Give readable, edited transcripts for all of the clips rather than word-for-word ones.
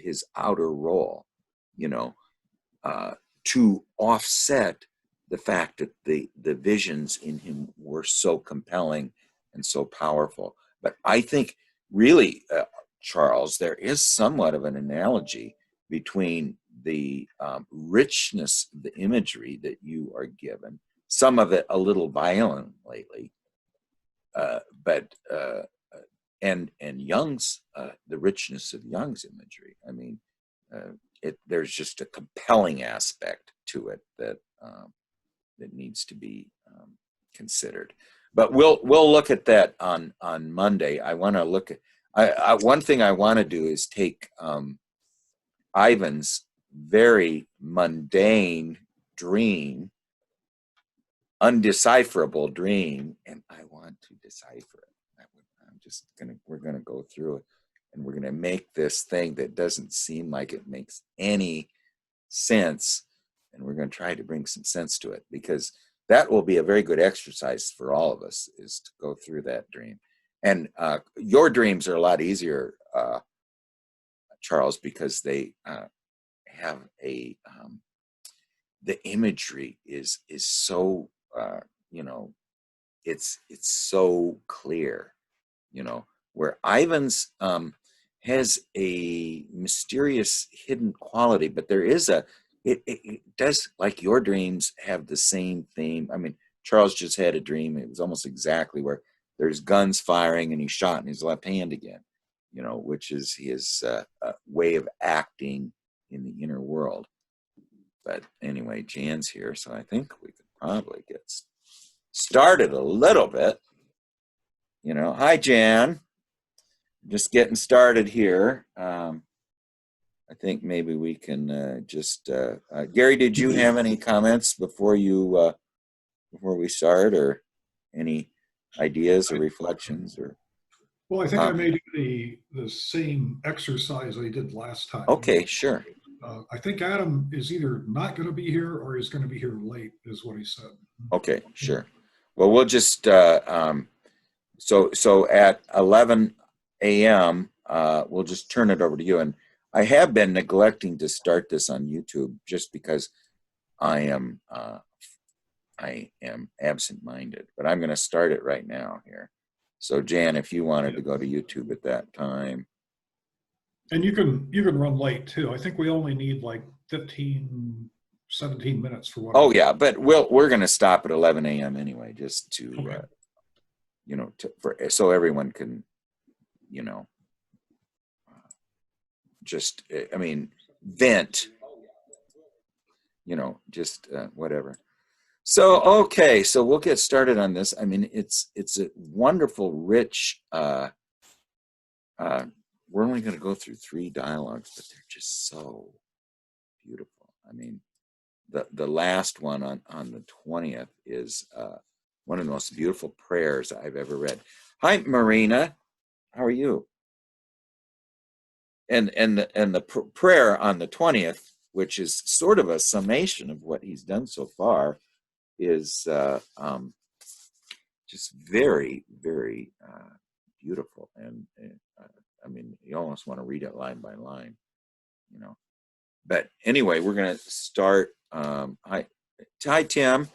his outer role, you know, to offset the fact that the visions in him were so compelling and so powerful. But I think really, Charles, there is somewhat of an analogy between the richness of the imagery that you are given, some of it a little violent lately, but and Jung's the richness of Jung's imagery. I mean, there's just a compelling aspect to it that that needs to be considered. But we'll look at that on Monday. I want to look at one thing I want to do is take Ivan's very mundane dream, undecipherable dream, and I want to decipher it. We're gonna go through it, and we're gonna make this thing that doesn't seem like it makes any sense, and we're gonna try to bring some sense to it, because that will be a very good exercise for all of us, is to go through that dream. And your dreams are a lot easier, Charles, because they have a the imagery is so you know, it's so clear, you know, where Ivan's has a mysterious hidden quality, but there is it does, like your dreams have the same theme. I mean, Charles just had a dream, it was almost exactly where there's guns firing and he's shot in his left hand again, you know, which is his way of acting in the inner world. But anyway, Jan's here, so I think we could probably get started a little bit. You know, hi, Jan. Just getting started here. I think maybe we can just Gary, did you have any comments before we start, or any ideas or reflections? Or well, I think I may do the same exercise I did last time. Okay, sure. I think Adam is either not going to be here or is going to be here late, is what he said. Okay, sure. Well, we'll just so at 11 a.m. We'll just turn it over to you. And I have been neglecting to start this on YouTube just because I am absent-minded. But I'm going to start it right now here. So Jan, if you wanted to go to YouTube at that time. And you can run late too. I think we only need like 15, 17 minutes for what. Oh yeah, but we're going to stop at 11 a.m. anyway, just to okay. You know, so everyone can, you know, just I mean, vent. You know, just whatever. So okay, so we'll get started on this. I mean, it's a wonderful, rich. We're only going to go through 3 dialogues, but they're just so beautiful. I mean, the last one on the 20th is one of the most beautiful prayers I've ever read. Hi, Marina. How are you? And the prayer on the 20th, which is sort of a summation of what he's done so far, is just very, very beautiful. And I mean, you almost want to read it line by line, you know. But anyway, we're going to start. Hi, Tim.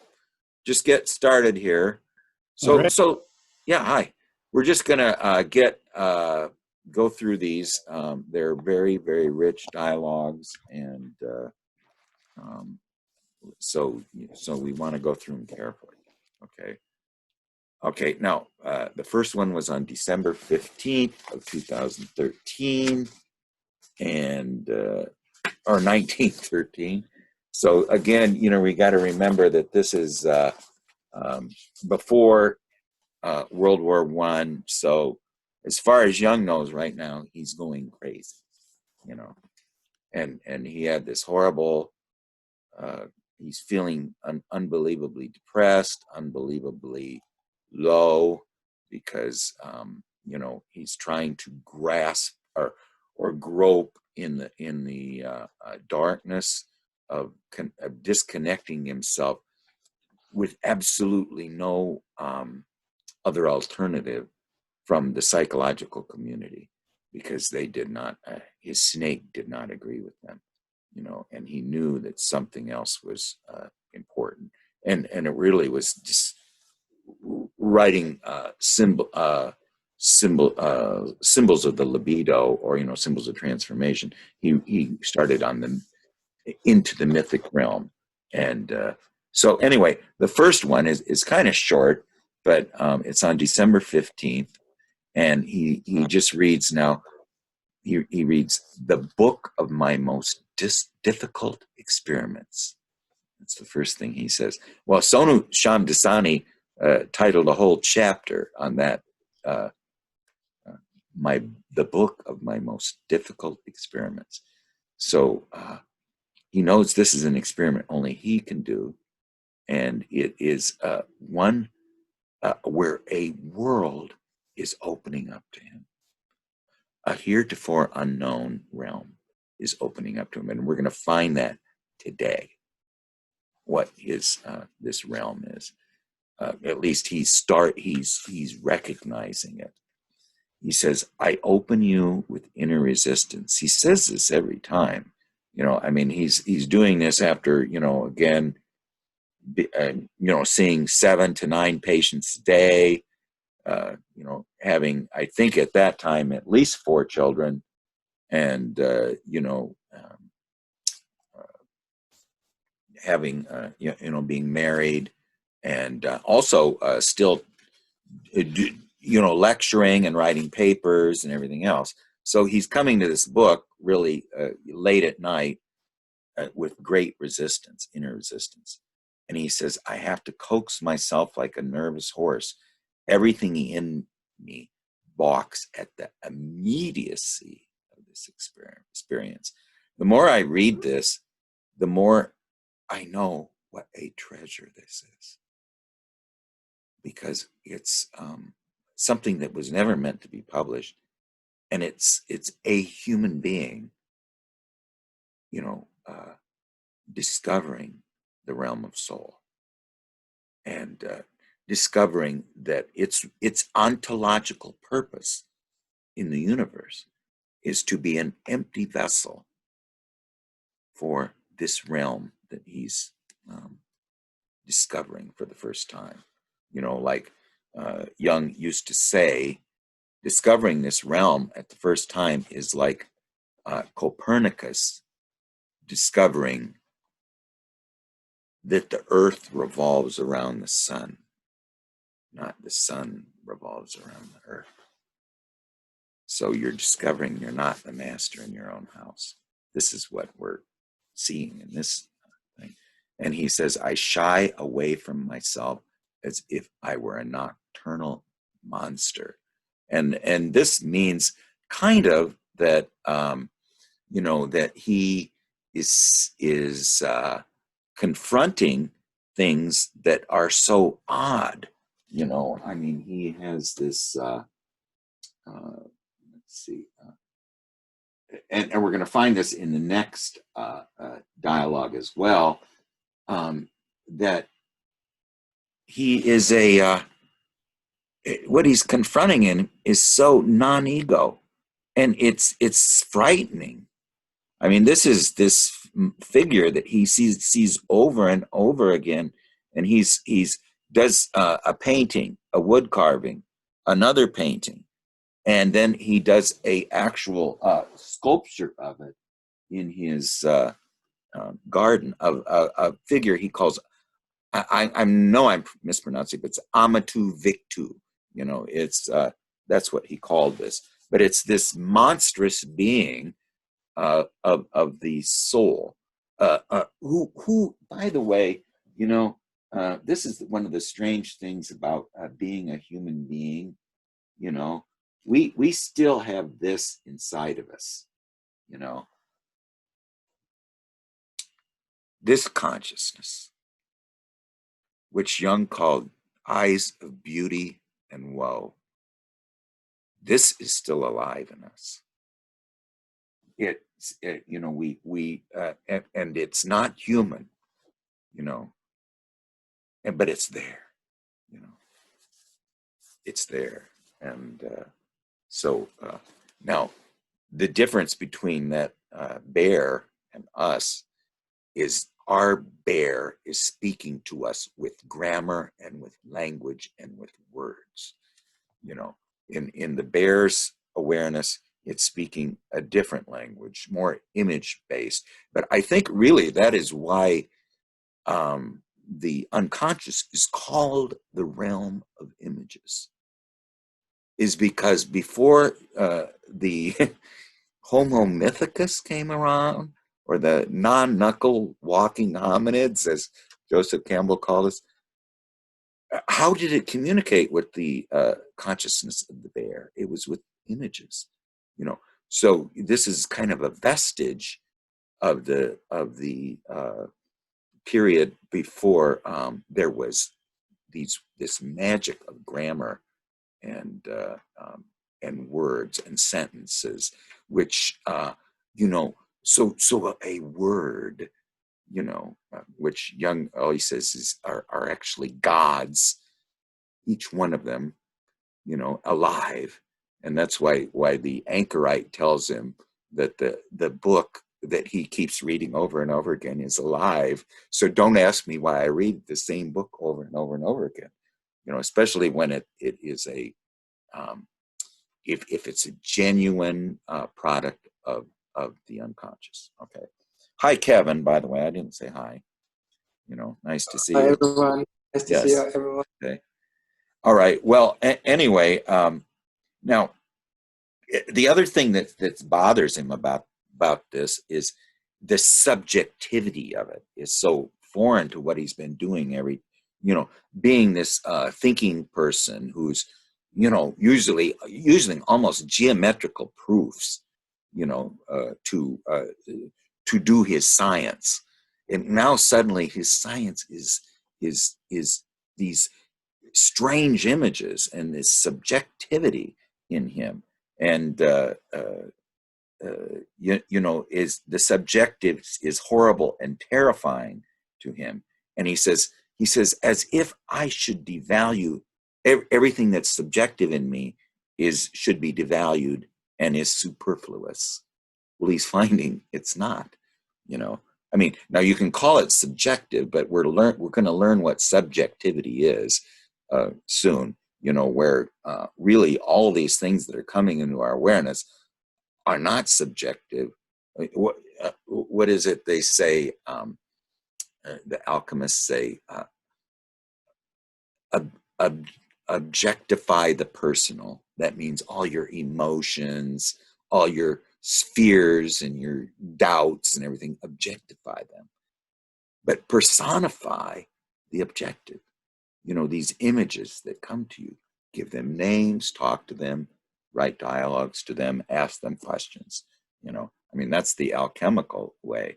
Just get started here. So, right. So yeah, hi. We're just going to go through these. They're very, very rich dialogues, and so we want to go through them carefully. Okay. Okay. Now, the first one was on December 15th of 2013, and or 1913. So again, you know, we got to remember that this is before World War I. So as far as Jung knows right now, he's going crazy, you know, and he had this horrible. He's feeling unbelievably depressed, unbelievably low, because you know, he's trying to grasp or grope in the darkness of disconnecting himself with absolutely no other alternative from the psychological community, because they did not his snake did not agree with them, and he knew that something else was important, and it really was just writing symbols of the libido, or symbols of transformation. He started on them into the mythic realm, and so anyway, the first one is kind of short, but it's on December 15th, and he just reads now. He reads the book of my most difficult experiments. That's the first thing he says. Well, Sonu Shamdasani titled a whole chapter on that. The book of my most difficult experiments. So he knows this is an experiment only he can do, and it is one where a world is opening up to him. A heretofore unknown realm is opening up to him, and we're going to find that today. What this realm is. At least he's recognizing it. He says, I open you with inner resistance. He says this every time. He's doing this after, again, seeing 7 to 9 patients a day, having, I think at that time, at least 4 children, and, having, being married, and also still, lecturing and writing papers and everything else. So he's coming to this book really late at night with great resistance, inner resistance. And he says, I have to coax myself like a nervous horse. Everything in me balks at the immediacy of this experience. The more I read this, the more I know what a treasure this is. Because it's something that was never meant to be published, and it's a human being, discovering the realm of soul, and discovering that its ontological purpose in the universe is to be an empty vessel for this realm that he's discovering for the first time. Like Jung used to say, discovering this realm at the first time is like Copernicus discovering that the earth revolves around the sun, not the sun revolves around the earth. So you're discovering you're not the master in your own house. This is what we're seeing in this thing. And he says, I shy away from myself as if I were a nocturnal monster. And this means kind of that, that he is confronting things that are so odd. He has this, let's see, and we're going to find this in the next dialogue as well, that he is what he's confronting in is so non-ego, and it's frightening. This is this figure that he sees over and over again, and he's does a painting, a wood carving, another painting, and then he does a actual sculpture of it in his garden of a figure he calls, I know I'm mispronouncing, but it's Amatu Victu. It's that's what he called this, but it's this monstrous being of the soul, who, by the way, this is one of the strange things about being a human being. We still have this inside of us. This consciousness, which Jung called eyes of beauty and woe. This is still alive in us. And it's not human, but it's there, it's there. And so now the difference between that bear and us is our bear is speaking to us with grammar and with language and with words. You know, in the bear's awareness, it's speaking a different language, more image based. But I think really that is why the unconscious is called the realm of images, is because before the Homo mythicus came around, or the non-knuckle walking hominids, as Joseph Campbell called us, how did it communicate with the consciousness of the bear? It was with images, you know. So this is kind of a vestige of the period before there was this magic of grammar and words and sentences, which you know. So a word, you know, which Jung always says are actually gods, each one of them, you know, alive. And that's why the anchorite tells him that the book that he keeps reading over and over again is alive. So don't ask me why I read the same book over and over and over again, you know, especially when it is a if it's a genuine product of the unconscious. Okay. Hi, Kevin, by the way. I didn't say hi. You know, nice to see Hi you. everyone. Nice to see you, Yes. everyone. Okay. All right. Well, anyway, now the other thing that bothers him about this is the subjectivity of it is so foreign to what he's been doing you know, being this thinking person who's, you know, usually using almost geometrical proofs, you know, to do his science. And now suddenly his science is these strange images and this subjectivity in him. And you know, is the subjective is horrible and terrifying to him. And he says as if I should devalue everything that's subjective in me should be devalued and is superfluous. Well, he's finding it's not, you know. I mean, now you can call it subjective, but we're going to learn what subjectivity is soon, you know, where really all these things that are coming into our awareness are not subjective. What is it they say? The alchemists say, ob- objectify the personal. That means all your emotions, all your fears and your doubts and everything, objectify them. But personify the objective. You know, these images that come to you, give them names, talk to them, write dialogues to them, ask them questions. You know, I mean, that's the alchemical way,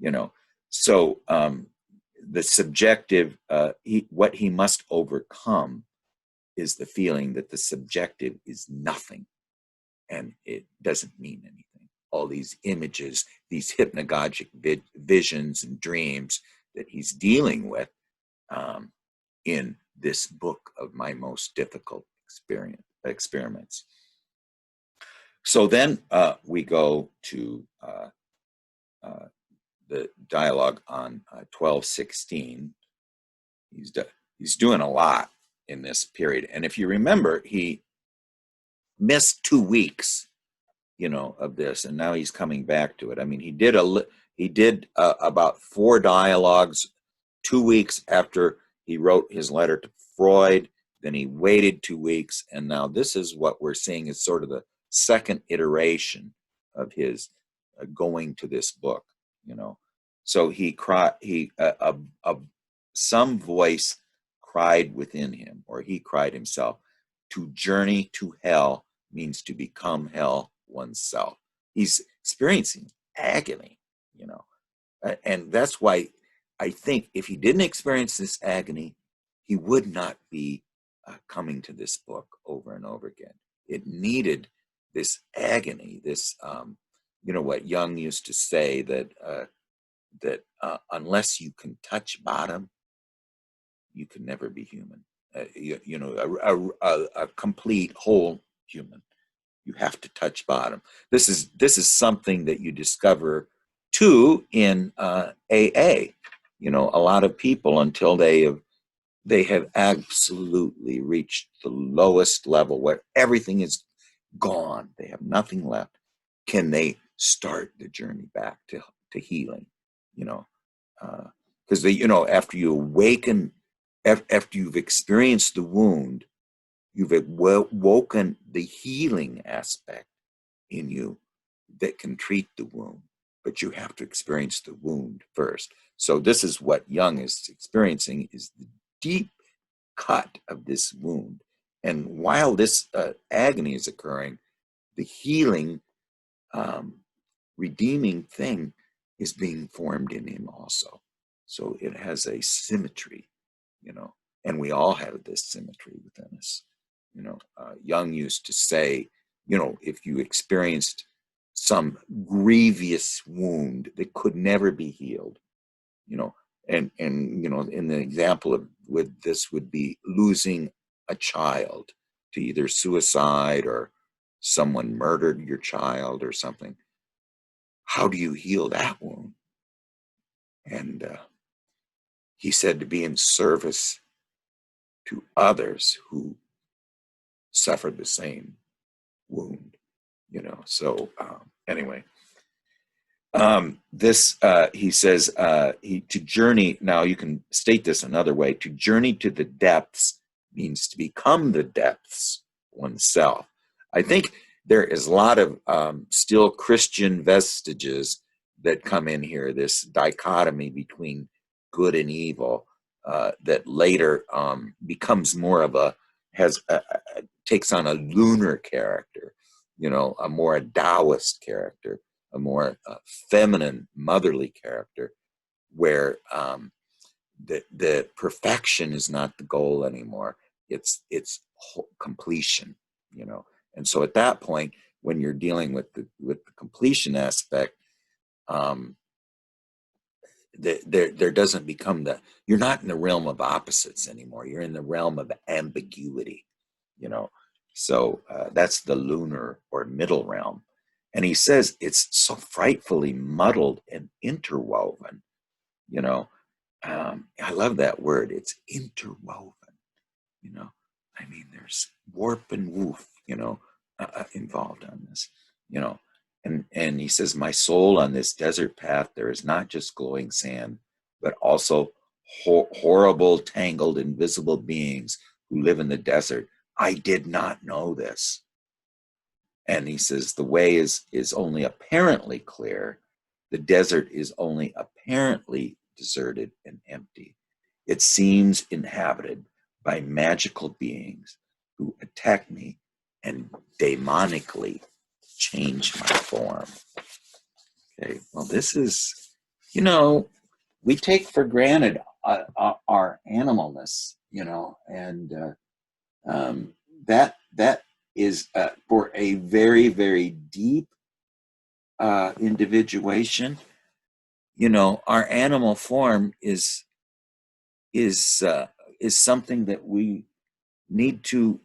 you know. So the subjective, what he must overcome is the feeling that the subjective is nothing and it doesn't mean anything. All these images, these hypnagogic visions and dreams that he's dealing with in this book of my most difficult experiments. So then we go to the dialogue on 12:16. He's doing a lot in this period, and if you remember, he missed 2 weeks, you know, of this, and now he's coming back to it. I mean, he did about 4 dialogues 2 weeks after he wrote his letter to Freud. Then he waited 2 weeks, and now this is what we're seeing is sort of the second iteration of his going to this book, you know. So he cried. Some voice cried within him, or he cried himself. To journey to hell means to become hell oneself. He's experiencing agony, you know, and that's why I think if he didn't experience this agony, he would not be coming to this book over and over again. It needed this agony, this, you know, what Jung used to say that unless you can touch bottom, you can never be human. You know, a complete whole human. You have to touch bottom. This is something that you discover too in AA. You know, a lot of people, until they have absolutely reached the lowest level where everything is gone, they have nothing left, can they start the journey back to healing? You know, because they, you know, after you awaken, after you've experienced the wound, you've awoken the healing aspect in you that can treat the wound, but you have to experience the wound first. So this is what Jung is experiencing, is the deep cut of this wound. And while this agony is occurring, the healing, redeeming thing is being formed in him also. So it has a symmetry, you know, and we all have this symmetry within us. You know, Jung used to say, you know, if you experienced some grievous wound that could never be healed, you know, and you know, in the example of with this would be losing a child to either suicide or someone murdered your child or something. How do you heal that wound? And he said to be in service to others who suffered the same wound, you know. So anyway, this he says to journey. Now you can state this another way: to journey to the depths means to become the depths oneself. I think there is a lot of still Christian vestiges that come in here. This dichotomy between good and evil that later becomes more of a takes on a lunar character, you know, a more Taoist character, a more feminine, motherly character, where the perfection is not the goal anymore. It's completion, you know. And so at that point, when you're dealing with the completion aspect, there doesn't become you're not in the realm of opposites anymore. You're in the realm of ambiguity, you know. So that's the lunar or middle realm. And he says it's so frightfully muddled and interwoven, you know. I love that word. It's interwoven, you know. I mean, there's warp and woof, you know, involved on this, you know. And he says, my soul on this desert path, there is not just glowing sand, but also horrible, tangled, invisible beings who live in the desert. I did not know this. And he says, the way is only apparently clear. The desert is only apparently deserted and empty. It seems inhabited by magical beings who attack me and demonically change my form. Okay, well, this is, you know, we take for granted our animalness, you know, and that is for a very, very deep individuation. You know, our animal form is something that we need to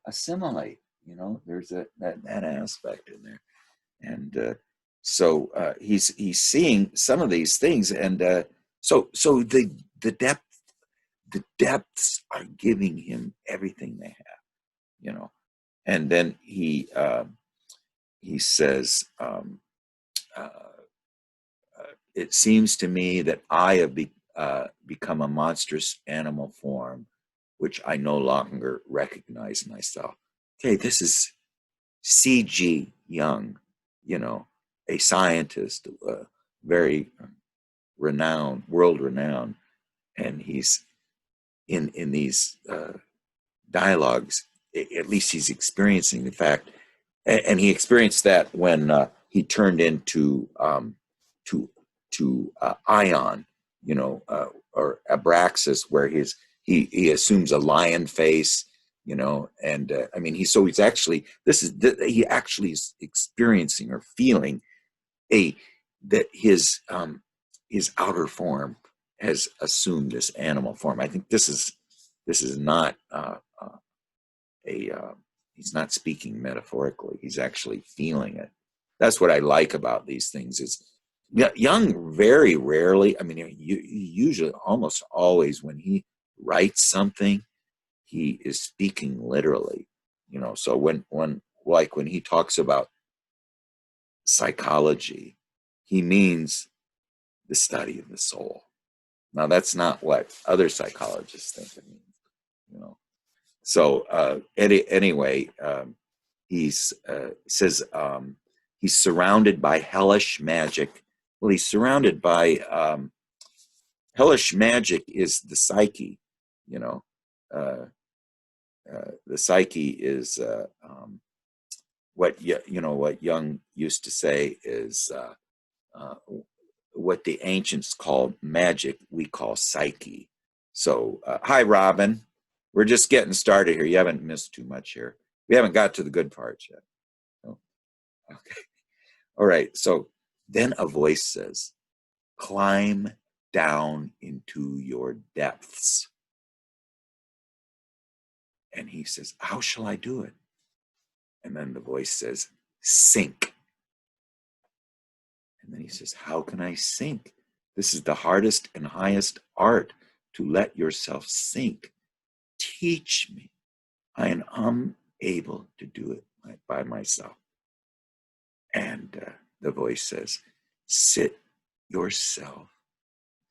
assimilate. You know, there's that aspect in there, and so he's seeing some of these things, and so the depths are giving him everything they have, you know. And then he says, uh, it seems to me that I have become a monstrous animal form, which I no longer recognize myself. Okay, this is C.G. Jung, you know, a scientist, very renowned, world renowned, and he's in these dialogues. At least he's experiencing the fact, and he experienced that when he turned into Ion, you know, or Abraxas, where he assumes a lion face, you know, and I mean he's actually he actually is experiencing or feeling that his outer form has assumed this animal form. I think this is not a He's not speaking metaphorically. He's actually feeling it. That's what I like about these things. Is Jung very rarely, I mean, usually almost always when he writes something, he is speaking literally. So when he talks about psychology, he means the study of the soul. Now that's not what other psychologists think it means. So anyway, he says he's surrounded by hellish magic. Well, he's surrounded by hellish magic is the psyche. The psyche is what Jung used to say is what the ancients called magic, we call psyche. So, hi, Robin. We're just getting started here. You haven't missed too much here. We haven't got to the good parts yet. Oh, okay. All right. So then a voice says, climb down into your depths. And he says, how shall I do it? And then the voice says, sink. And then he says, how can I sink? This is the hardest and highest art, to let yourself sink. Teach me. I am unable to do it by myself. And the voice says, sit yourself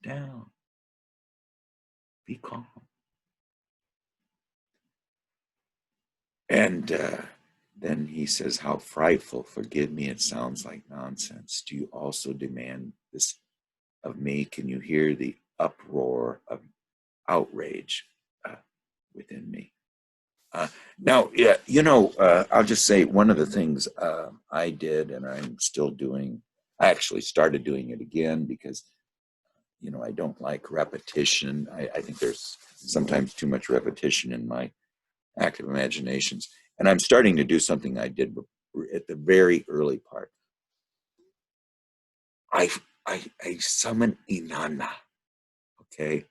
down. Be calm. And then he says, how frightful. Forgive me, it sounds like nonsense. Do you also demand this of me? Can you hear the uproar of outrage within me? Now, yeah, I'll just say one of the things I did, and I'm still doing, I actually started doing it again because, I don't like repetition. I think there's sometimes too much repetition in my active imaginations. And I'm starting to do something I did at the very early part. I summon Inanna, okay?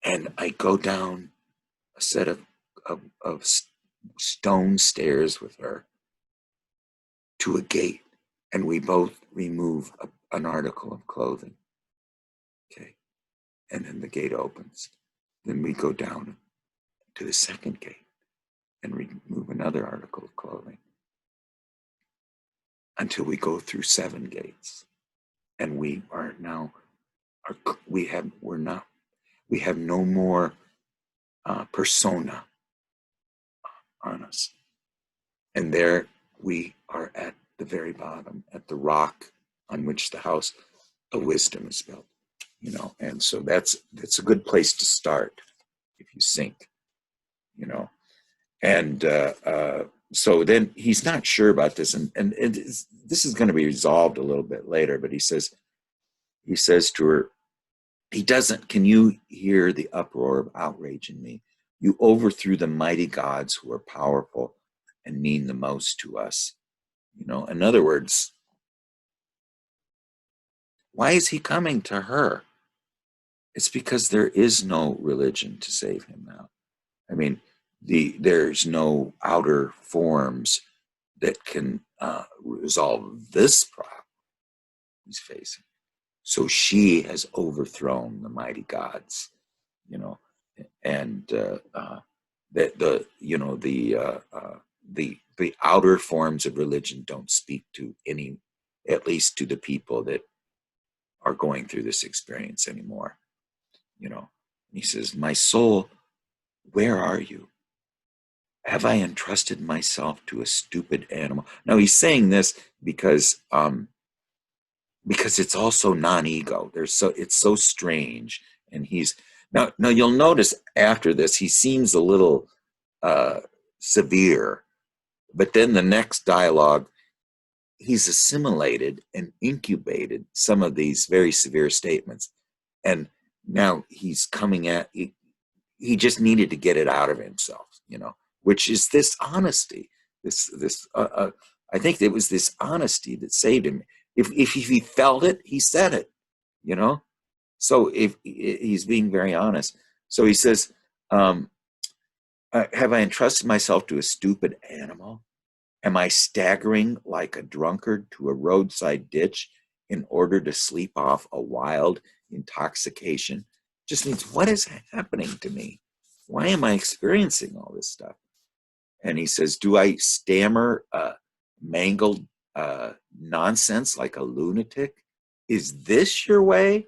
And I go down a set of stone stairs with her to a gate, and we both remove an article of clothing, okay? And then the gate opens. Then we go down to the second gate and remove another article of clothing until we go through 7 gates. And we are now, we have no more persona on us. And there we are at the very bottom, at the rock on which the house of wisdom is built, and so that's a good place to start if you sink, and so then he's not sure about this, and this is going to be resolved a little bit later, but he says to her, can you hear the uproar of outrage in me? You overthrew the mighty gods who are powerful and mean the most to us. In other words, why is he coming to her? It's because there is no religion to save him now. I mean, there's no outer forms that can resolve this problem he's facing. So she has overthrown the mighty gods, and the outer forms of religion don't speak to any, at least to the people that are going through this experience anymore. He says, my soul, where are you? Have I entrusted myself to a stupid animal? Now he's saying this because it's also non-ego. It's so strange. And he's now you'll notice after this, he seems a little severe, but then the next dialogue, he's assimilated and incubated some of these very severe statements. And now he's coming at, he just needed to get it out of himself, which is this honesty. I think it was this honesty that saved him. If he felt it, he said it, So if he's being very honest. So he says, Have I entrusted myself to a stupid animal? Am I staggering like a drunkard to a roadside ditch in order to sleep off a wild intoxication? Just means, what is happening to me? Why am I experiencing all this stuff? And he says, do I stammer mangled nonsense like a lunatic? Is this your way,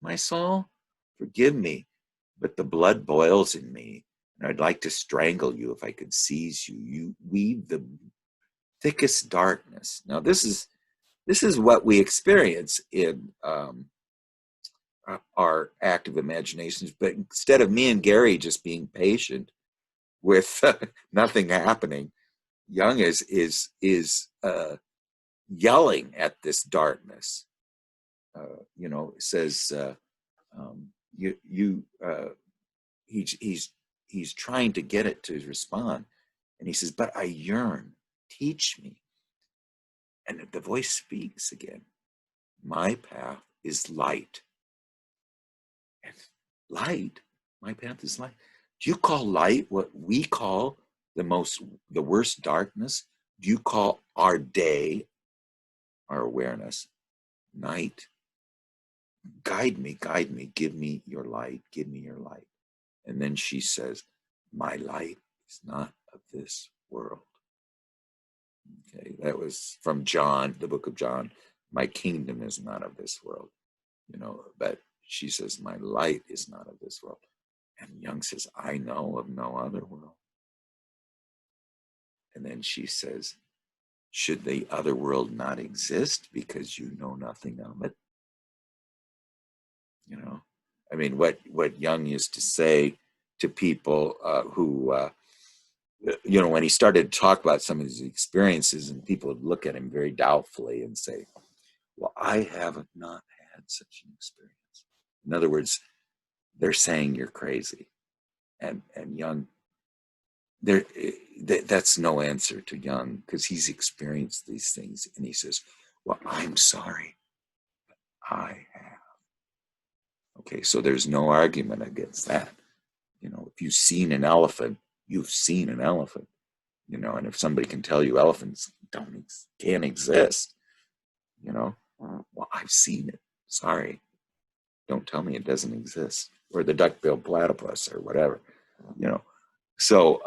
my soul? Forgive me, but the blood boils in me, and I'd like to strangle you if I could seize you. You weave the thickest darkness. Now, this is what we experience in our active imaginations. But instead of me and Gary just being patient with nothing happening, Jung is yelling at this darkness. Says he's trying to get it to respond, and he says, "But I yearn. Teach me." And the voice speaks again. My path is light. And light? My path is light. Do you call light what we call the worst darkness? Do you call our day, our awareness, night? Guide me, give me your light, give me your light. And then she says, my light is not of this world. Okay, that was from John, the book of John. My kingdom is not of this world, but she says, my light is not of this world. And Jung says, I know of no other world. And then she says, should the other world not exist because you know nothing of it? I mean, what Jung used to say to people who, when he started to talk about some of his experiences, and people would look at him very doubtfully and say, well, I haven't not had such an experience. In other words, they're saying you're crazy. And Jung, that's no answer to Jung, because he's experienced these things. And he says, well, I'm sorry, but I have. Okay, so there's no argument against that. If you've seen an elephant, you've seen an elephant. And if somebody can tell you elephants can't exist, well, I've seen it. Sorry, don't tell me it doesn't exist, or the duck-billed platypus, or whatever. So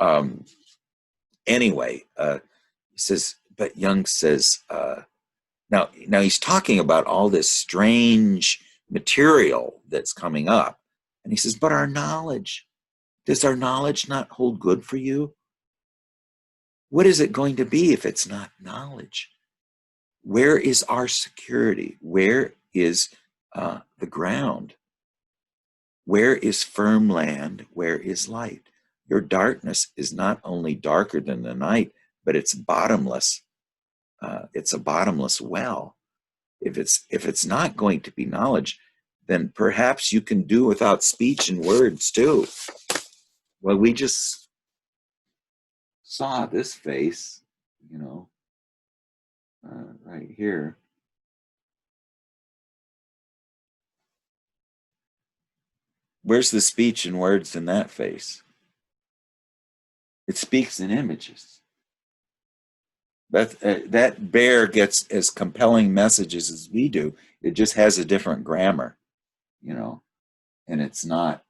anyway, he says, but Jung says, now he's talking about all this strange material that's coming up, and he says, but our knowledge, does our knowledge not hold good for you? What is it going to be if it's not knowledge? Where is our security? Where is the ground? Where is firm land? Where is light? Your darkness is not only darker than the night, but it's bottomless. It's a bottomless well. If it's not going to be knowledge, then perhaps you can do without speech and words too. Well, we just saw this face, right here. Where's the speech and words in that face? It speaks in images. That bear gets as compelling messages as we do. It just has a different grammar, and it's not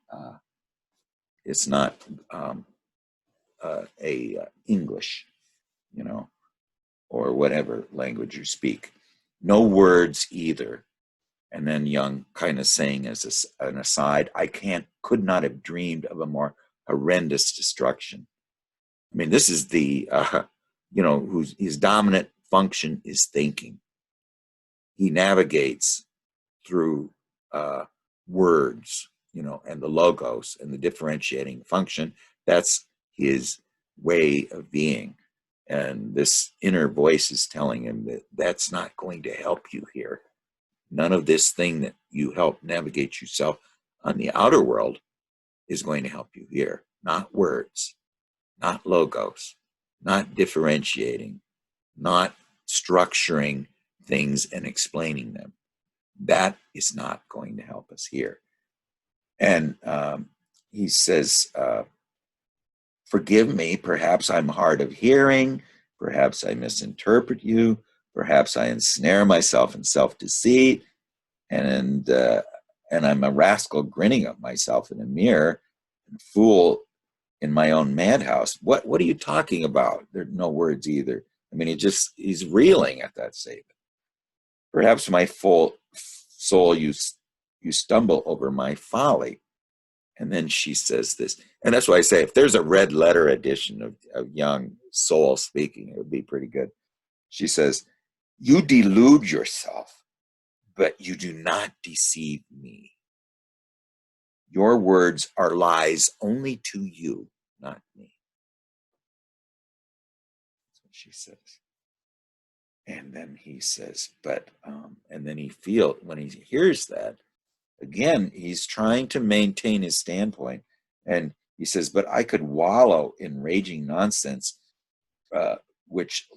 English, or whatever language you speak. No words either. And then Jung kind of saying as an aside, I could not have dreamed of a more horrendous destruction. I mean, this is the, his dominant function is thinking. He navigates through words, and the logos and the differentiating function. That's his way of being. And this inner voice is telling him that that's not going to help you here. None of this thing that you help navigate yourself on the outer world is going to help you here. Not words, not logos, not differentiating, not structuring things and explaining them. That is not going to help us here. And he says, Forgive me, perhaps I'm hard of hearing, perhaps I misinterpret you, perhaps I ensnare myself in self-deceit, and I'm a rascal grinning at myself in a mirror, and fool in my own madhouse. What are you talking about? There are no words either. I mean, he's reeling at that statement. Perhaps my full soul, you stumble over my folly. And then she says this, and that's why I say if there's a red letter edition of Young Soul speaking, it would be pretty good. She says, "You delude yourself, but you do not deceive me. Your words are lies only to you, not me." That's what she says. And then he says, and then when he hears that, again, he's trying to maintain his standpoint. And he says, but I could wallow in raging nonsense, uh, which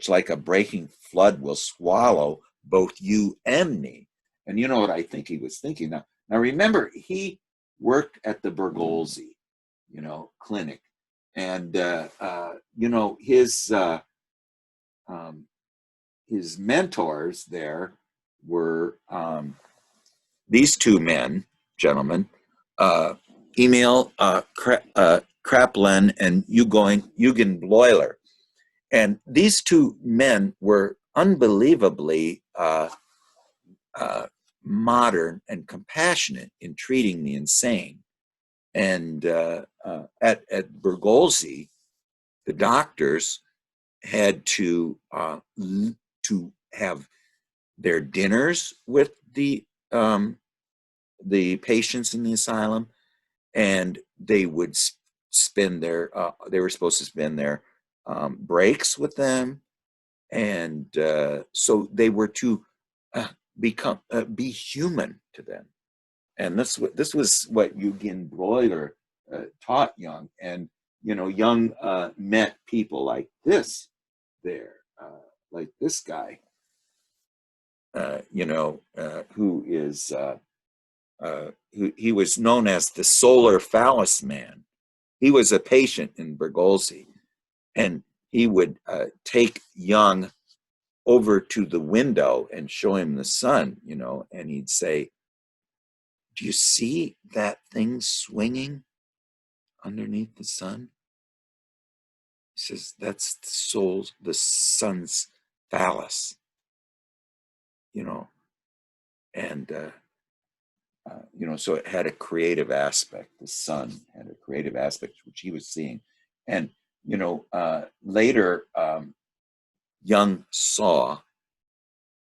like a breaking flood will swallow both you and me. And you know what I think he was thinking now. Now remember, he worked at the Bergolzi, clinic, and his mentors there were these two gentlemen, Emil Kraepelin and Eugen Bleuler. And these two men were unbelievably modern and compassionate in treating the insane. And at Bergolzi, the doctors had to have their dinners with the patients in the asylum, and they would spend they were supposed to spend their breaks with them, and so they were to be human to them. And this was what Eugen Bleuler taught Young. And Young met people like this there, like this guy, who is who he was known as the solar phallus man. He was a patient in Bergolzi, and he would take Young over to the window and show him the sun, and he'd say, "Do you see that thing swinging underneath the sun?" He says, "That's the sun's phallus," and so it had a creative aspect. The sun had a creative aspect, which he was seeing. And, later, Young saw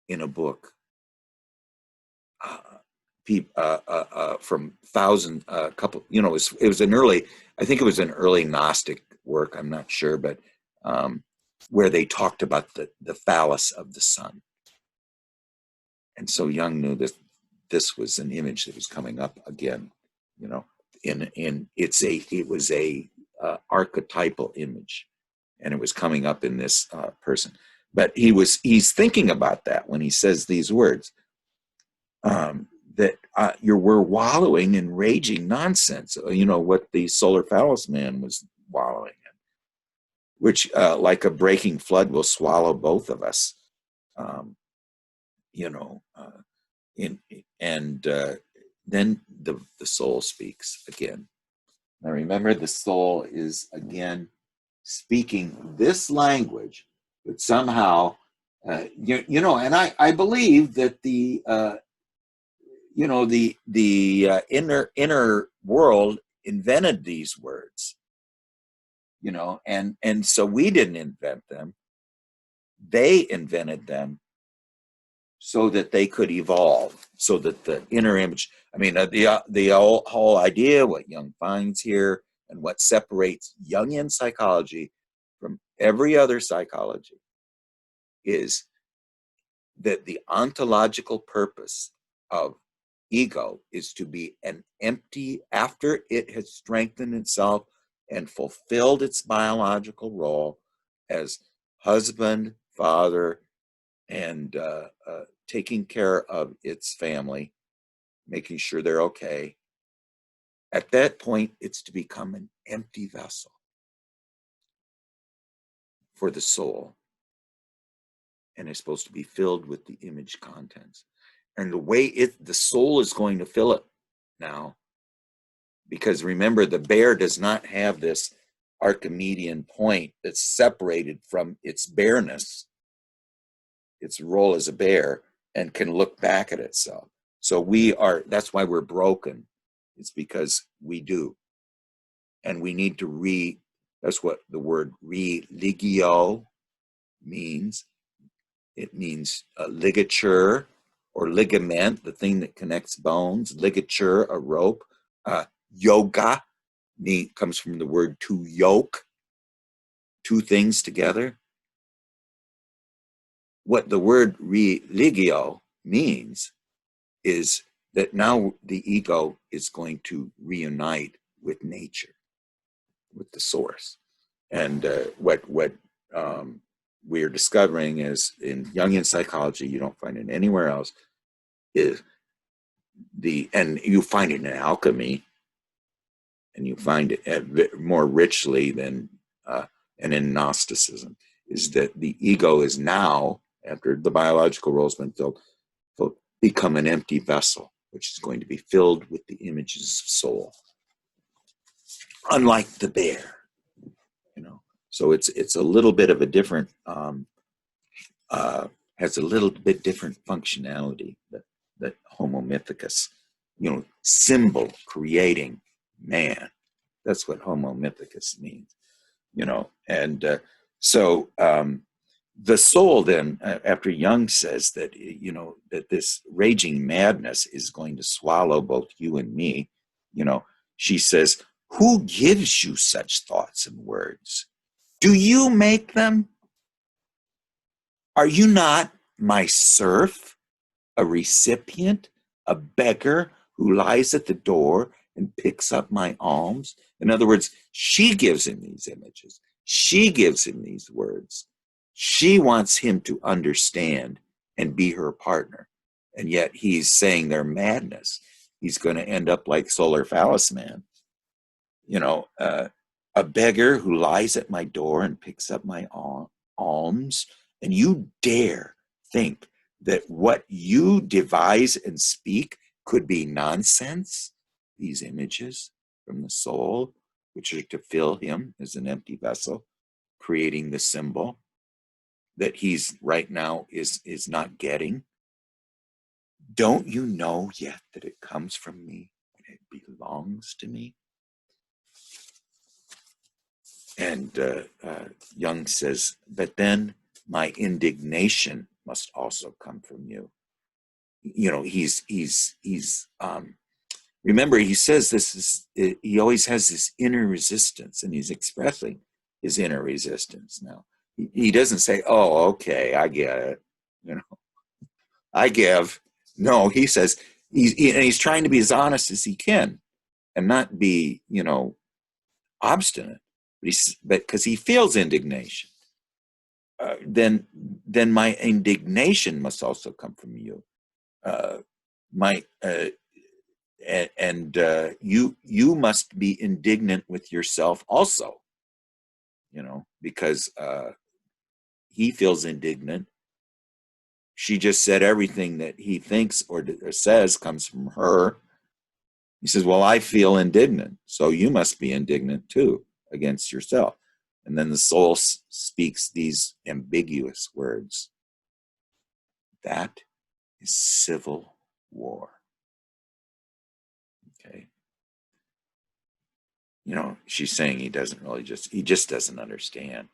in a book from couple, it was an early, I think it was an early Gnostic work, I'm not sure, but where they talked about the phallus of the sun. And so Young knew that this was an image that was coming up again, it was a archetypal image, and it was coming up in this person. But he's thinking about that when he says these words, that we're wallowing in raging nonsense. What the solar phallus man was wallowing in, which like a breaking flood will swallow both of us. Then the soul speaks again. Now remember, the soul is again speaking this language, but somehow, and I believe that the inner world invented these words, and so we didn't invent them. They invented them so that they could evolve, so that the inner image, the whole idea, what Young finds here, and what separates Jungian psychology from every other psychology, is that the ontological purpose of ego is to be an empty, after it has strengthened itself and fulfilled its biological role as husband, father, and taking care of its family, making sure they're okay. At that point, it's to become an empty vessel. for the soul, and it's supposed to be filled with the image contents. And the way the soul is going to fill it now, because remember, the bear does not have this Archimedean point that's separated from its bareness, its role as a bear, and can look back at itself. So that's why we're broken. It's because we do. And we need to that's what the word religio means. It means a ligature or ligament, the thing that connects bones. Ligature, a rope. Yoga comes from the word to yoke, two things together. What the word religio means is that now the ego is going to reunite with nature, with the source. And what we're discovering is in Jungian psychology, you don't find it anywhere else, is and you find it in alchemy, and you find it more richly than and in Gnosticism, is that the ego is now, after the biological role has been filled, become an empty vessel, which is going to be filled with the images of soul. Unlike the bear, so it's a little bit of a different, has a little bit different functionality that Homo mythicus, symbol creating man. That's what Homo mythicus means, and so the soul then, after Jung says that, that this raging madness is going to swallow both you and me, she says, who gives you such thoughts and words? Do you make them? Are you not my serf, a recipient, a beggar who lies at the door and picks up my alms? In other words, she gives him these images. She gives him these words. She wants him to understand and be her partner. And yet he's saying they're madness. He's going to end up like Solar Phallus Man. A beggar who lies at my door and picks up my alms. And you dare think that what you devise and speak could be nonsense? These images from the soul, which are to fill him as an empty vessel, creating the symbol that he's right now is not getting. Don't you know yet that it comes from me and it belongs to me? And Jung says, but then my indignation must also come from you. He's remember, he says he always has this inner resistance, and he's expressing his inner resistance now. He doesn't say, oh, okay, I get it. I give. No, he says, he's trying to be as honest as he can and not be, obstinate, but because he feels indignation. Then my indignation must also come from you. You must be indignant with yourself also, because he feels indignant. She just said everything that he thinks or says comes from her. He says, well, I feel indignant, so you must be indignant too against yourself. And then the soul speaks these ambiguous words. That is civil war. Okay. She's saying he just doesn't understand.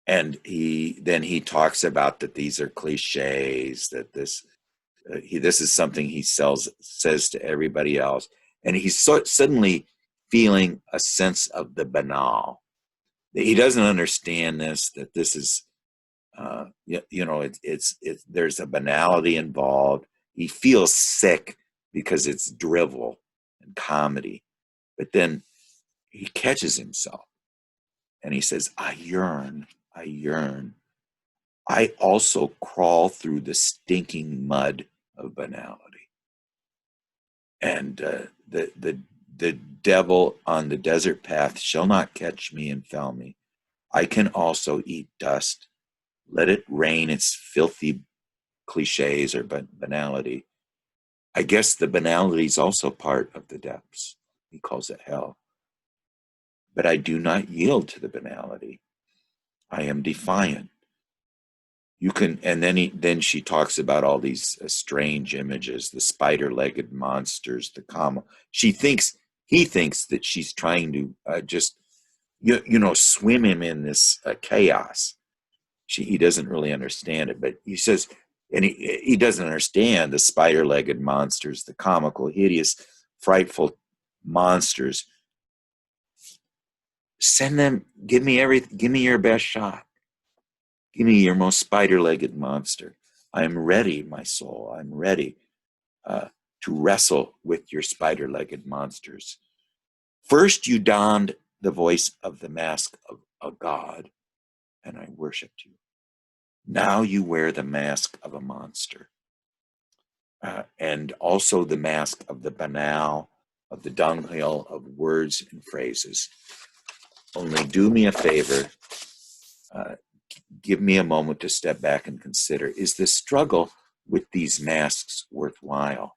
And he talks about that these are cliches, that this is something he says to everybody else. And he's suddenly feeling a sense of the banal. He doesn't understand that this is, there's a banality involved. He feels sick because it's drivel and comedy. But then he catches himself and he says, I yearn. I also crawl through the stinking mud of banality. And the devil on the desert path shall not catch me and fell me. I can also eat dust. Let it rain its filthy cliches or banality. I guess the banality is also part of the depths. He calls it hell. But I do not yield to the banality. I am defiant. You can, and then she talks about all these strange images, the spider-legged monsters, the comma. He thinks that she's trying to just, swim him in this chaos. He doesn't really understand it, but he says, and he doesn't understand the spider-legged monsters, the comical, hideous, frightful monsters. Send them. Give me your best shot. Give me your most spider-legged monster. I am ready, my soul. I'm ready to wrestle with your spider-legged monsters. First, you donned the voice of the mask of a god, and I worshipped you. Now you wear the mask of a monster, and also the mask of the banal, of the dunghill of words and phrases. Only do me a favor. Give me a moment to step back and consider, is the struggle with these masks worthwhile?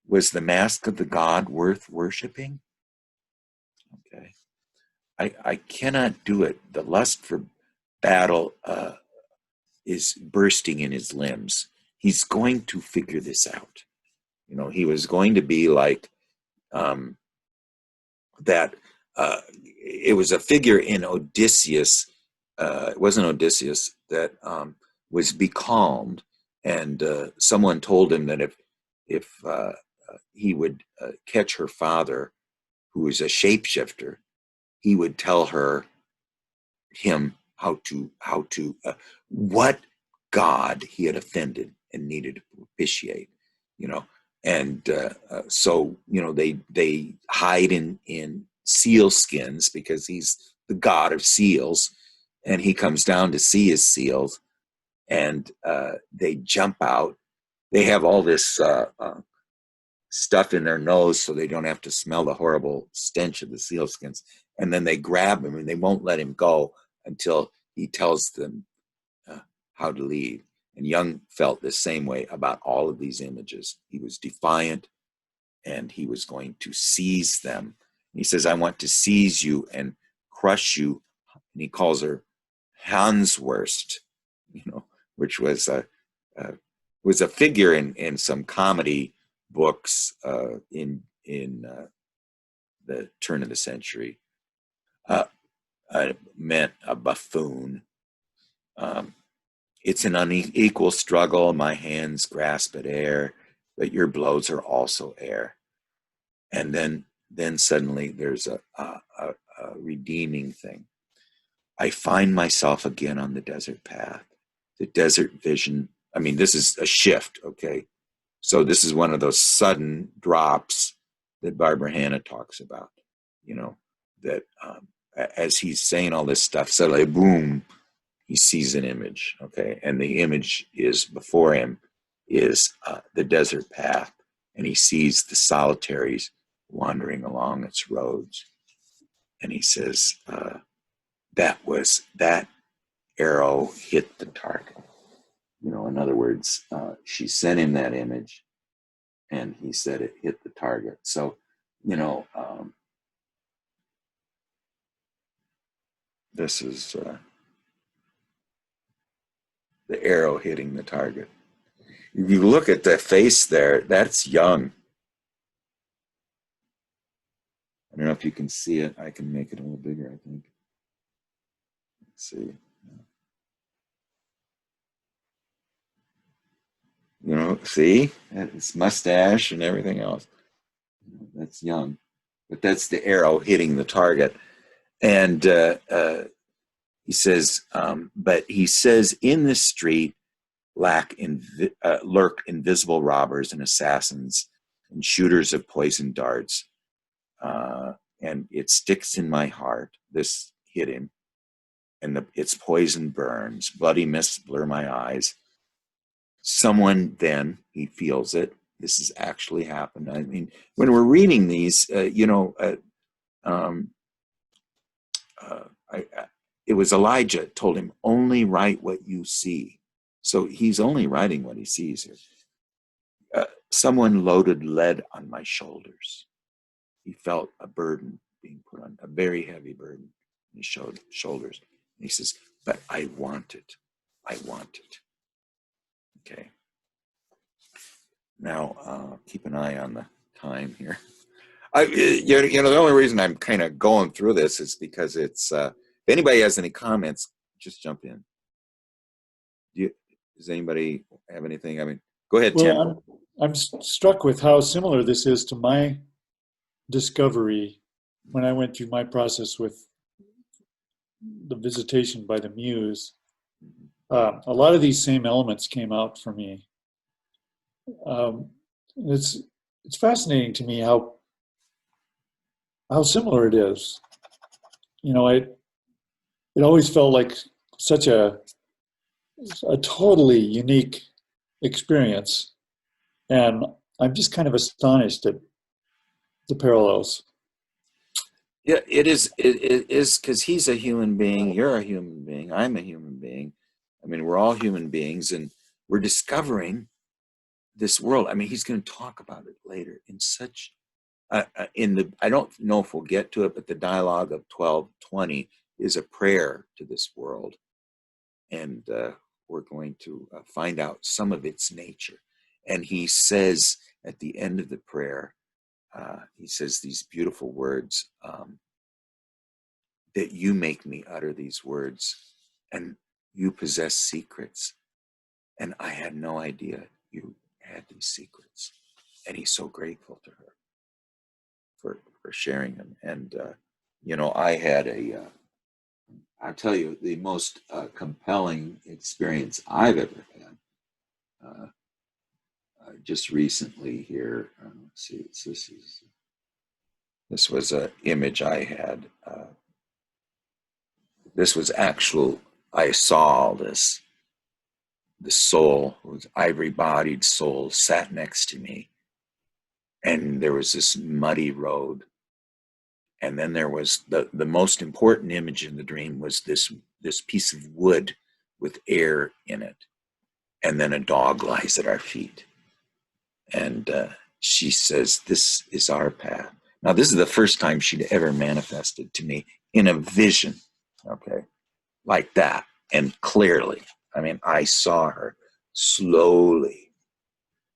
Was the mask of the god worth worshiping? Okay. I cannot do it. The lust for battle is bursting in his limbs. He's going to figure this out. He was going to be like that. It was a figure in Odysseus. It wasn't Odysseus that was becalmed, and someone told him that if he would catch her father, who was a shapeshifter, he would tell him how to what god he had offended and needed to propitiate, and so they hide in seal skins because he's the god of seals, and he comes down to see his seals, and they jump out. They have all this stuff in their nose so they don't have to smell the horrible stench of the sealskins. And then they grab him and they won't let him go until he tells them how to leave. And Jung felt the same way about all of these images. He was defiant and he was going to seize them. And he says, I want to seize you and crush you. And he calls her Hanswurst, which was a figure in some comedy books in the turn of the century. Meant a buffoon. It's an unequal struggle. My hands grasp at air, but your blows are also air. And then suddenly there's a redeeming thing. I find myself again on the desert path. The desert vision. I mean, this is a shift, okay? So this is one of those sudden drops that Barbara Hanna talks about, that as he's saying all this stuff, suddenly, boom, he sees an image, okay? And the image is before him is the desert path, and he sees the solitaries wandering along its roads. And he says, that arrow hit the target. In other words, she sent him that image, and he said it hit the target. So, this is the arrow hitting the target. If you look at the face there, that's Jung. I don't know if you can see it. I can make it a little bigger, I think. Let's see. See? It's mustache and everything else. That's Jung. But that's the arrow hitting the target. And he says, but he says, in this street lurk invisible robbers and assassins and shooters of poison darts. And it sticks in my heart. This hit him. And its poison burns. Bloody mists blur my eyes. Someone then, he feels it. This has actually happened. I mean, when we're reading these, it was Elijah told him, only write what you see. So he's only writing what he sees here. Someone loaded lead on my shoulders. He felt a burden being put on, a very heavy burden on his shoulders. And he says, but I want it. I want it. Okay. Now, keep an eye on the time here. The only reason I'm kind of going through this is because it's, if anybody has any comments, just jump in. Does anybody have anything? I mean, go ahead, Tim. Well, I'm struck with how similar this is to my discovery when I went through my process with the visitation by the Muse. A lot of these same elements came out for me. It's fascinating to me how similar it is. It always felt like such a totally unique experience, and I'm just kind of astonished at the parallels. Yeah, it is. It is because he's a human being. You're a human being. I'm a human being. I mean, we're all human beings, and we're discovering this world. I mean, he's going to talk about it later in such. I don't know if we'll get to it, but the dialogue of 12:20 is a prayer to this world, and we're going to find out some of its nature. And he says at the end of the prayer, he says these beautiful words, that you make me utter these words, and you possess secrets, and I had no idea you had these secrets. And he's so grateful to her for sharing them. And I had I'll tell you, the most compelling experience I've ever had just recently here. Let's see, this was an image I had. This was actual, I saw this. The soul, whose ivory-bodied soul, sat next to me. And there was this muddy road. And then there was the most important image in the dream was this piece of wood with air in it. And then a dog lies at our feet. And she says, this is our path. Now, this is the first time she'd ever manifested to me in a vision, okay, like that, and clearly. I mean, I saw her slowly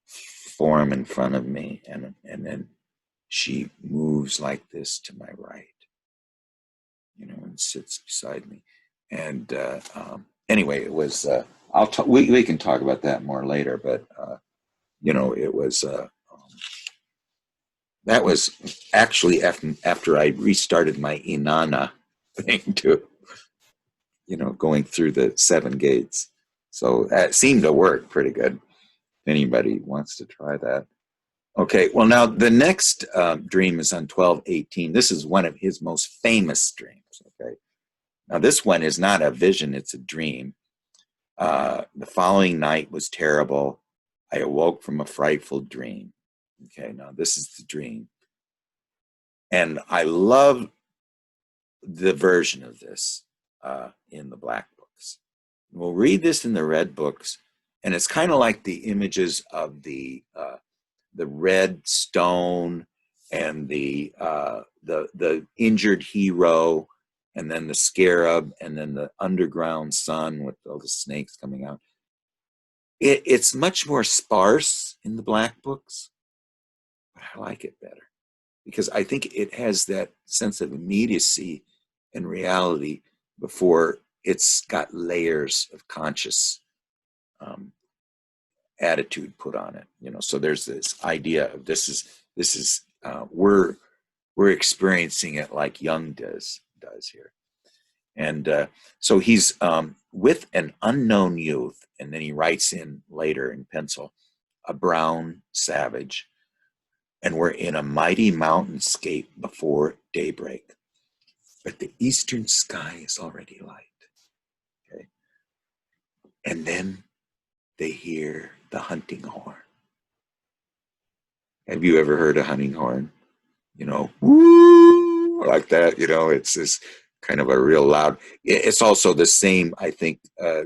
form in front of me, and then she moves like this to my right, and sits beside me. And anyway, it was. We can talk about that more later, but it was. That was actually after I restarted my Inanna thing to, going through the 7 gates. So that seemed to work pretty good. If anybody wants to try that. Okay, well, now the next dream is on 12:18. This is one of his most famous dreams, okay? Now this one is not a vision, it's a dream. The following night was terrible. I awoke from a frightful dream. Okay, now this is the dream. And I love the version of this in the black books. We'll read this in the red books, and it's kind of like the images of the red stone and the injured hero, and then the scarab, and then the underground sun with all the snakes coming out. It's much more sparse in the black books, but I like it better because I think it has that sense of immediacy and reality before it's got layers of conscious attitude put on it. So there's this idea of this is we're experiencing it like Jung does here. And so he's with an unknown youth, and then he writes in later in pencil, a brown savage, and we're in a mighty mountainscape before daybreak, but the eastern sky is already light. Okay, and then they hear the hunting horn. Have you ever heard a hunting horn? Woo, like that. It's this kind of a real loud. It's also the same, I think,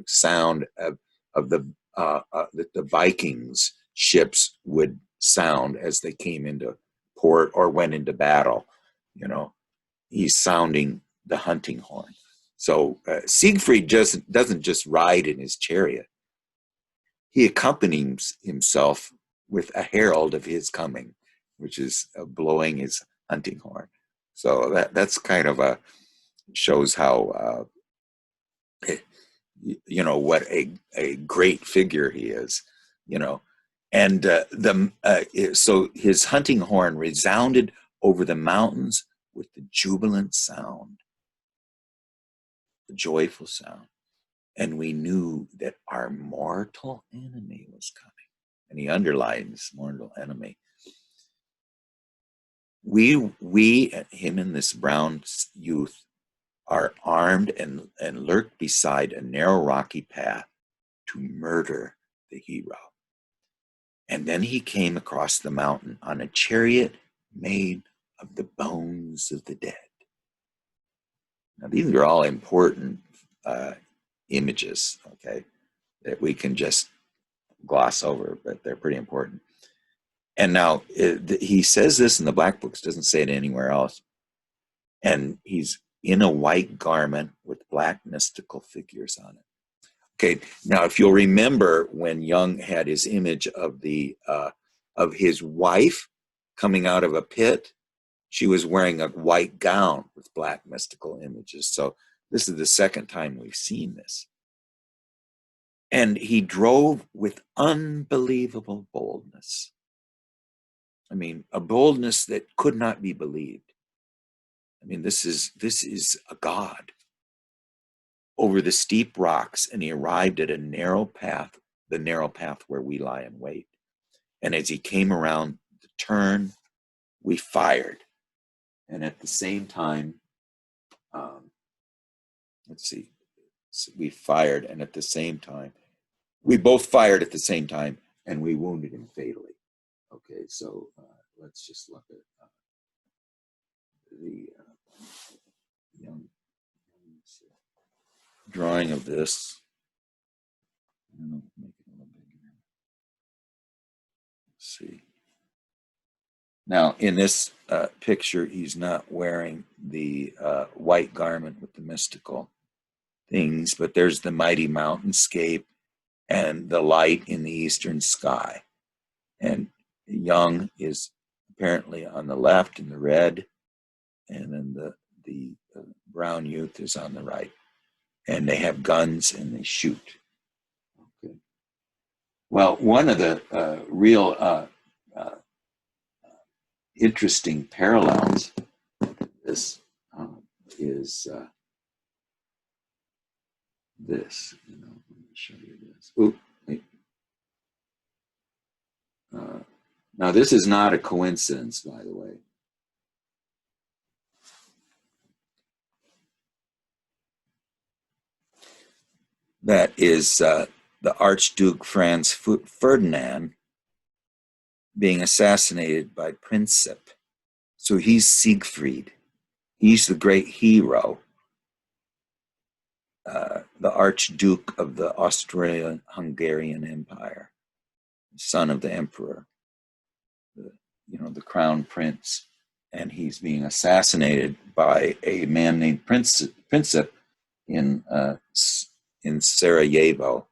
sound of that the Vikings ships would sound as they came into port or went into battle. You know, he's sounding the hunting horn. So Siegfried just doesn't just ride in his chariot. He accompanies himself with a herald of his coming, which is blowing his hunting horn. So that's kind of shows how you know what a great figure he is, you know. And so his hunting horn resounded over the mountains with the jubilant sound, the joyful sound, and we knew that our mortal enemy was coming. And he underlines mortal enemy. We, him and this brown youth, are armed and lurk beside a narrow rocky path to murder the hero. And then he came across the mountain on a chariot made of the bones of the dead. Now, these are all important images, okay, that we can just gloss over, but they're pretty important. And now he says this in the Black Books, doesn't say it anywhere else. And he's in a white garment with black mystical figures on it. Okay, now if you'll remember when Jung had his image of of his wife coming out of a pit, she was wearing a white gown with black mystical images. So this is the second time we've seen this. And he drove with unbelievable boldness. I mean, a boldness that could not be believed. I mean, this is a god over the steep rocks, and he arrived at a narrow path, the narrow path where we lie in wait. And as he came around the turn, we fired. And at the same time, let's see, so we fired, and at the same time, we both fired at the same time, and we wounded him fatally. Okay, so let's just look at the Jung drawing of this. Make it a little bigger. Let's see. Now, in this picture, he's not wearing the white garment with the mystical things, but there's the mighty mountainscape and the light in the eastern sky. And Jung is apparently on the left in the red, and then the brown youth is on the right. And they have guns and they shoot. Okay. Well, one of the real interesting parallels this is this. You know, let me show you this. Ooh, wait. Now, this is not a coincidence, by the way. That is the Archduke Franz Ferdinand being assassinated by Princip. So he's Siegfried. He's the great hero, the Archduke of the Austrian-Hungarian Empire, son of the emperor, the crown prince. And he's being assassinated by a man named Princip in Sarajevo.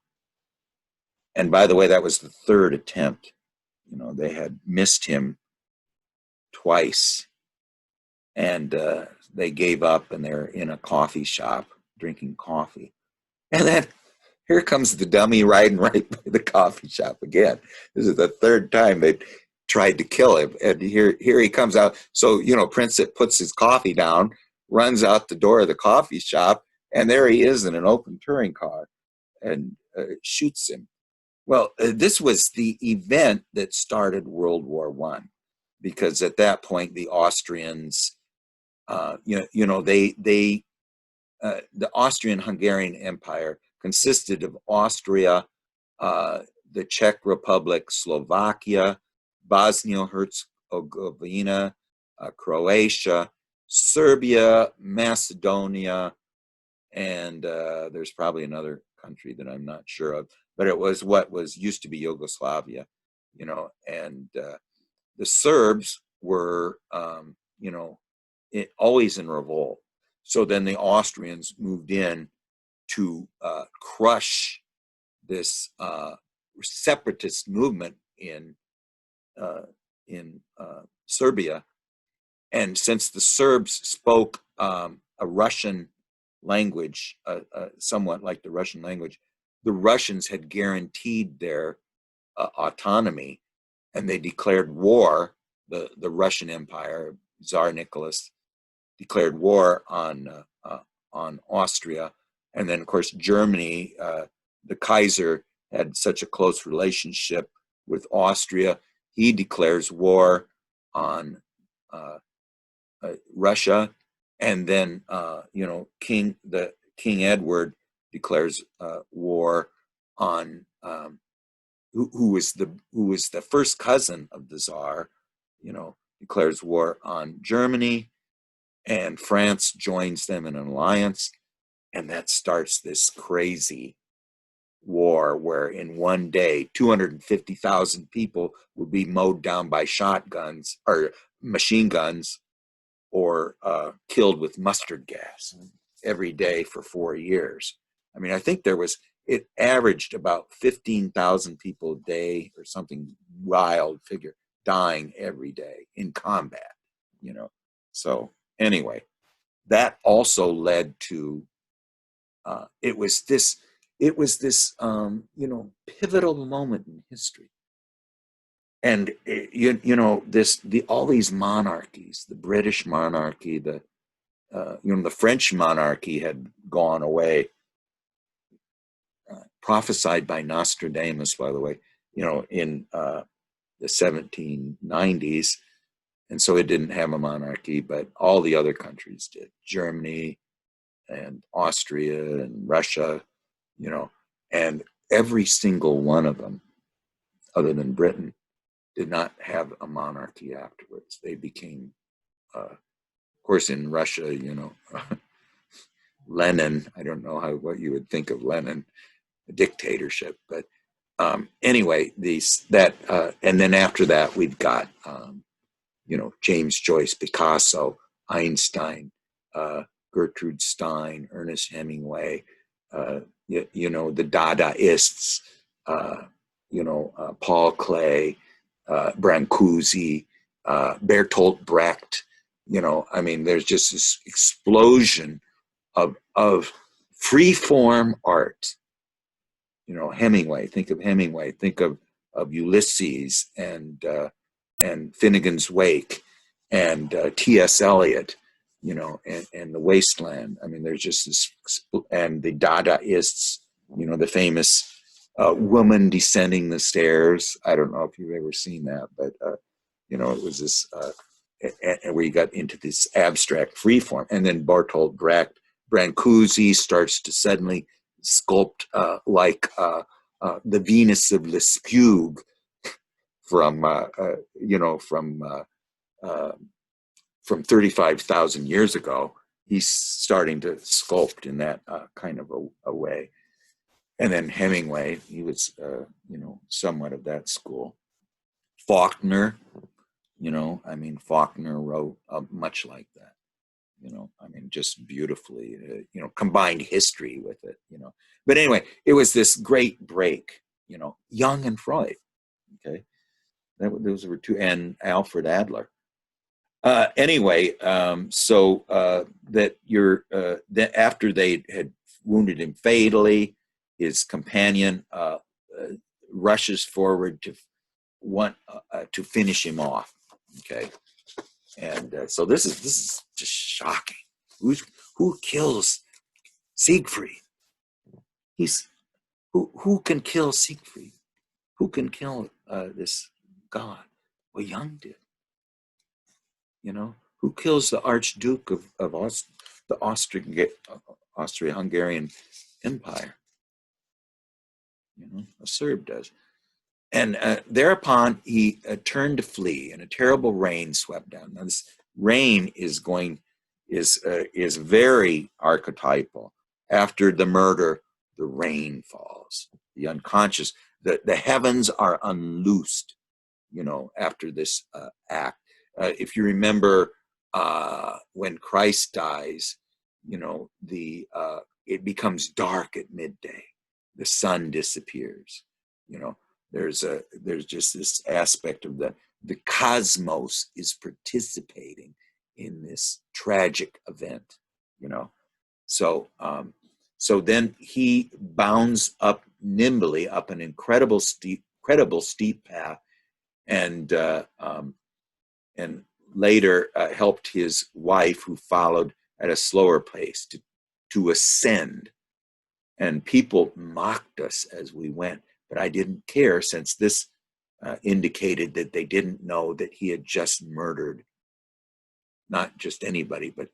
And by the way, that was the third attempt. You know, they had missed him twice, and they gave up, and they're in a coffee shop drinking coffee. And then here comes the dummy riding right by the coffee shop again. This is the third time they tried to kill him, and here he comes out. So, Princip puts his coffee down, runs out the door of the coffee shop, and there he is in an open touring car, and shoots him. Well, this was the event that started World War I, because at that point the Austrians, the Austrian-Hungarian Empire consisted of Austria, the Czech Republic, Slovakia, Bosnia-Herzegovina, Croatia, Serbia, Macedonia, and there's probably another country that I'm not sure of, but it was what was used to be Yugoslavia, and the Serbs were, always in revolt. So then the Austrians moved in to crush this separatist movement in Serbia. And since the Serbs spoke a Russian language, somewhat like the Russian language, the Russians had guaranteed their autonomy, and they declared war. The Russian Empire, Tsar Nicholas, declared war on Austria, and then of course Germany. The Kaiser had such a close relationship with Austria. He declares war on Russia, and then King Edward declares war on who was the first cousin of the Tsar, declares war on Germany, and France joins them in an alliance, and that starts this crazy war where in one day 250,000 people would be mowed down by shotguns or machine guns or killed with mustard gas every day for 4 years. I mean, I think it averaged about 15,000 people a day or something wild figure dying every day in combat, So anyway, that also led to, it was this pivotal moment in history. And all these monarchies, the British monarchy, the French monarchy had gone away, prophesied by Nostradamus, by the way, in the 1790s, and so it didn't have a monarchy, but all the other countries did. Germany and Austria and Russia, and every single one of them, other than Britain, did not have a monarchy afterwards. They became, of course, in Russia, Lenin, I don't know what you would think of Lenin, a dictatorship, but anyway, and then after that, we've got, James Joyce, Picasso, Einstein, Gertrude Stein, Ernest Hemingway, the Dadaists, Paul Klee, Brancusi, Bertolt Brecht. There's just this explosion of free form art. Hemingway. Think of Hemingway. Think of Ulysses and Finnegan's Wake and T.S. Eliot. And The Wasteland. There's just this, and the Dadaists. The famous woman descending the stairs. I don't know if you've ever seen that, but it was this, where you got into this abstract freeform, and then Bertolt Brecht, Brancusi starts to suddenly sculpt like the Venus of Lespugue from 35,000 years ago. He's starting to sculpt in that kind of a way. And then Hemingway, he was, somewhat of that school. Faulkner, Faulkner wrote much like that, just beautifully, combined history with it, But anyway, it was this great break, Jung and Freud, okay? Those were two, and Alfred Adler. Anyway, so that after they had wounded him fatally, his companion rushes forward to finish him off. Okay, and so this is just shocking. Who kills Siegfried? Who can kill Siegfried? Who can kill this god? Well, Jung did. Who kills the Archduke of the Austria-Hungarian Empire? A Serb does. And thereupon he turned to flee, and a terrible rain swept down. Now this rain is going is very archetypal. After the murder, the rain falls. The unconscious, the heavens are unloosed, after this act. If you remember, when Christ dies, it becomes dark at midday. The sun disappears. There's just this aspect of the cosmos is participating in this tragic event. So then he bounds up nimbly up an incredible steep path, and later helped his wife, who followed at a slower pace, to ascend. And people mocked us as we went, but I didn't care, since this indicated that they didn't know that he had just murdered not just anybody, but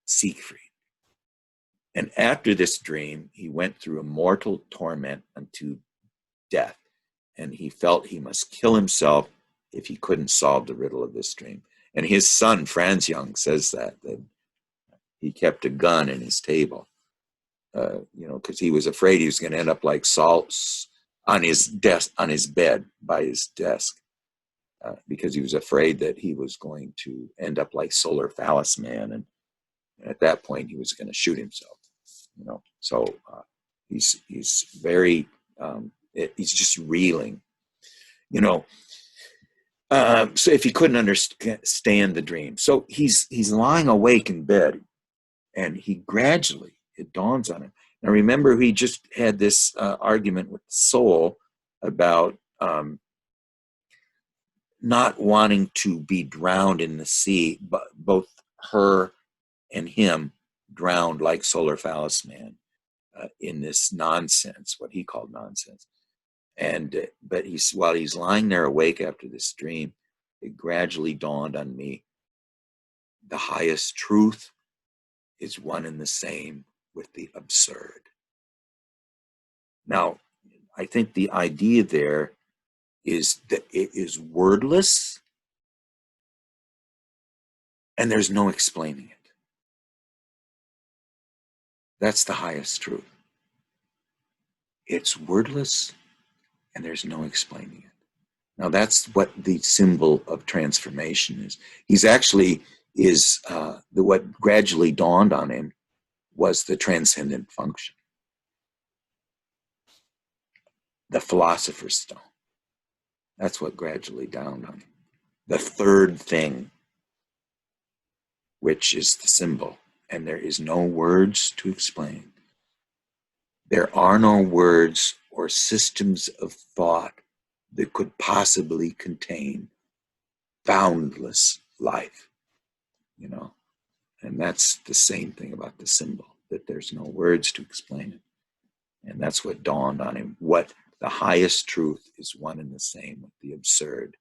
Siegfried. And after this dream, he went through a mortal torment unto death, and he felt he must kill himself if he couldn't solve the riddle of this dream. And his son, Franz Jung, says that he kept a gun in his table, because he was afraid he was going to end up like Saul on his desk, on his bed by his desk, because he was afraid that he was going to end up like Solar Phallus Man, and at that point he was going to shoot himself. So he's very he's just reeling. So if he couldn't understand the dream, so he's lying awake in bed, and he gradually, it dawns on him. Now remember, he just had this argument with the soul about not wanting to be drowned in the sea, but both her and him drowned like Solar Phallus Man in this nonsense, what he called nonsense. But while he's lying there awake after this dream, it gradually dawned on me: the highest truth is one and the same with the absurd. Now, I think the idea there is that it is wordless, and there's no explaining it. That's the highest truth. It's wordless, and there's no explaining it. Now, that's what the symbol of transformation is. He's actually what gradually dawned on him was the transcendent function, the philosopher's stone. That's what gradually dawned on him. The third thing, which is the symbol, and there is no words to explain. There are no words or systems of thought that could possibly contain boundless life, and that's the same thing about the symbol, that there's no words to explain it. And that's what dawned on him. What the highest truth is one and the same with the absurd.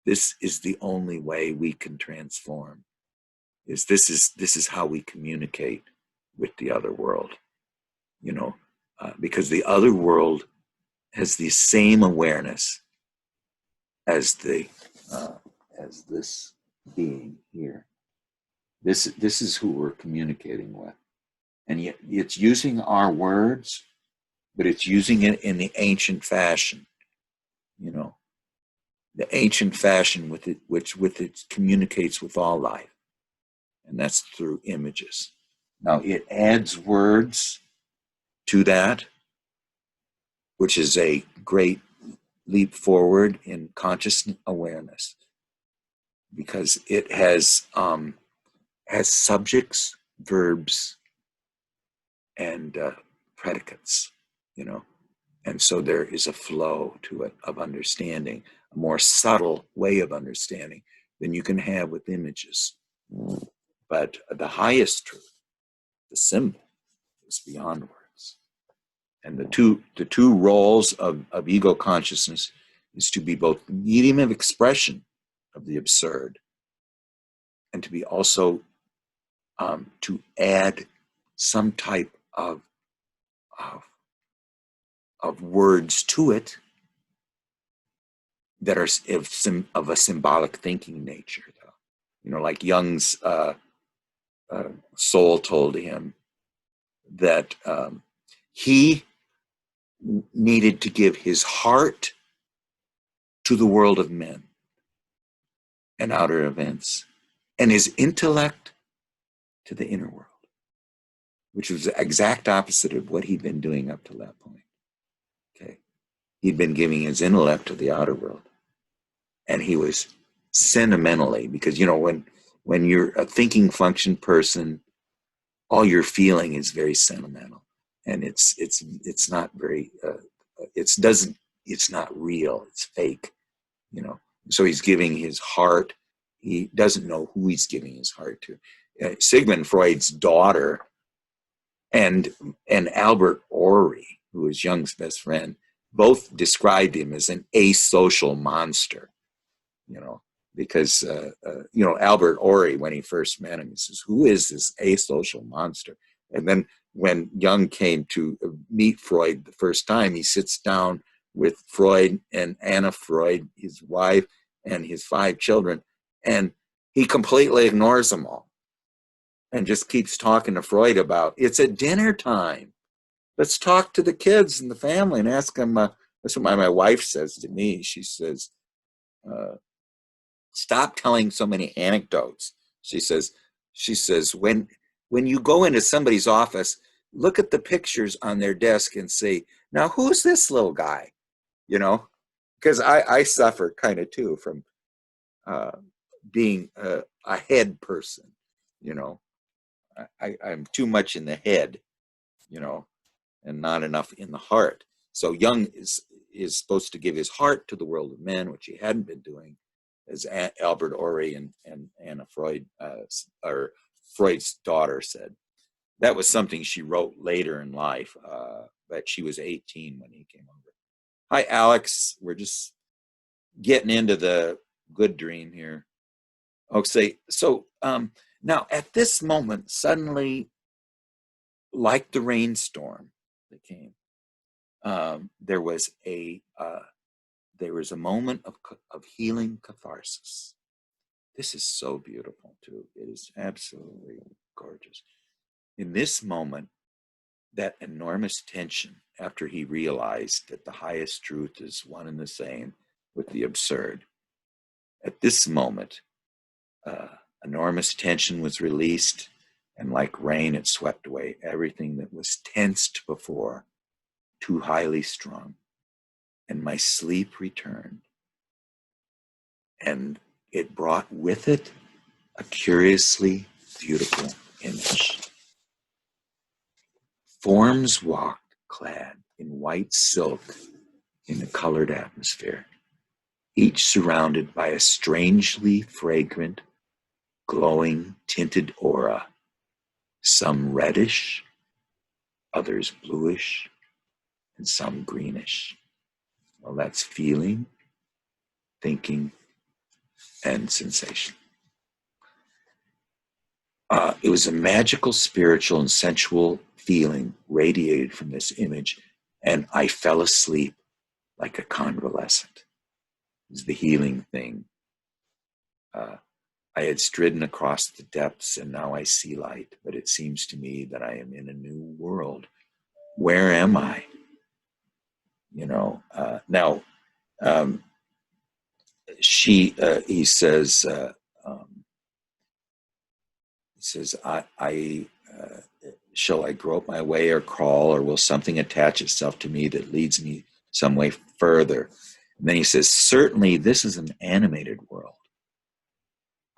This is the only way we can transform. This is how we communicate with the other world, because the other world has the same awareness as this being here. This is who we're communicating with, and yet it's using our words, but it's using it in the ancient fashion, the ancient fashion with it communicates with all life, and that's through images. Now it adds words to that, which is a great leap forward in conscious awareness, because it has subjects, verbs, and predicates, and so there is a flow to it of understanding, a more subtle way of understanding than you can have with images. But the highest truth, the symbol, is beyond words. And the two roles of ego consciousness is to be both the medium of expression of the absurd, and to be also to add some type of words to it that are of a symbolic thinking nature, though. Like Jung's soul told him that he needed to give his heart to the world of men and outer events, and his intellect to the inner world, which was the exact opposite of what he'd been doing up to that point. Okay, he'd been giving his intellect to the outer world, and he was sentimentally, because when you're a thinking function person, all you're feeling is very sentimental, and it's not very it's not real, it's fake, so he's giving his heart. He doesn't know who he's giving his heart to. Sigmund Freud's daughter and Albert Ory, who was Jung's best friend, both described him as an asocial monster, because Albert Ory, when he first met him, he says, "Who is this asocial monster?" And then when Jung came to meet Freud the first time, he sits down with Freud and Anna Freud, his wife, and his 5 children, and he completely ignores them all and just keeps talking to Freud about, it's at dinner time. Let's talk to the kids and the family and ask them. That's what my wife says to me. She says, stop telling so many anecdotes. She says, when you go into somebody's office, look at the pictures on their desk and say, now who's this little guy? Because I suffer kind of too from being a head person. I'm too much in the head, and not enough in the heart. So Jung is supposed to give his heart to the world of men, which he hadn't been doing, as Albert Ory and Anna Freud, or Freud's daughter, said. That was something she wrote later in life, but she was 18 when he came over. Hi, Alex. We're just getting into the good dream here. Okay, so now at this moment, suddenly, like the rainstorm that came, there was a moment of healing catharsis. This is so beautiful too. It is absolutely gorgeous. In this moment, that enormous tension, after he realized that the highest truth is one and the same with the absurd, at this moment, enormous tension was released, and like rain, it swept away everything that was tensed before, too highly strung, and my sleep returned. And it brought with it a curiously beautiful image. Forms walked clad in white silk in a colored atmosphere, each surrounded by a strangely fragrant, glowing, tinted aura, some reddish, others bluish, and some greenish. Well, that's feeling, thinking, and sensation. It was a magical, spiritual, and sensual feeling radiated from this image, and I fell asleep like a convalescent. It was the healing thing. I had stridden across the depths, and now I see light, but it seems to me that I am in a new world. Where am I? Now, he says, shall I grope my way or crawl, or will something attach itself to me that leads me some way further? And then he says, certainly this is an animated world,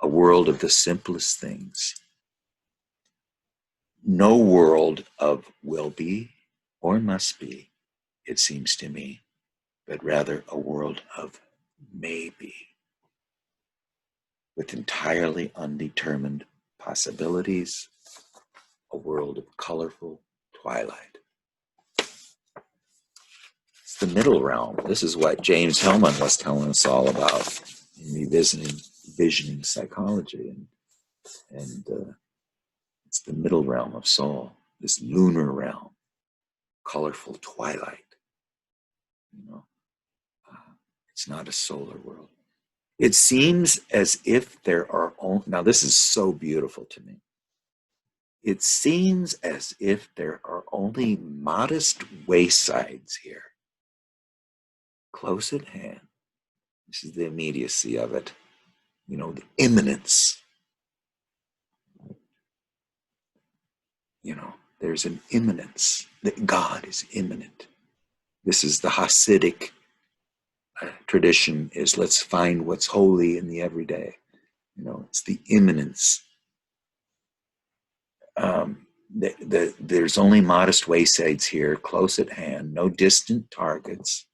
a world of the simplest things. No world of will be or must be, it seems to me, but rather a world of maybe, with entirely undetermined possibilities, a world of colorful twilight. It's the middle realm. This is what James Hillman was telling us all about in Revisioning Psychology, and it's the middle realm of soul, this lunar realm, colorful twilight. It's not a solar world. It seems as if there are now this is so beautiful to me. It seems as if there are only modest waysides here, close at hand. This is the immediacy of it, the imminence. There's an imminence, that God is imminent. This is the Hasidic tradition, is let's find what's holy in the everyday. It's the imminence. There's only modest waysides here, close at hand, no distant targets.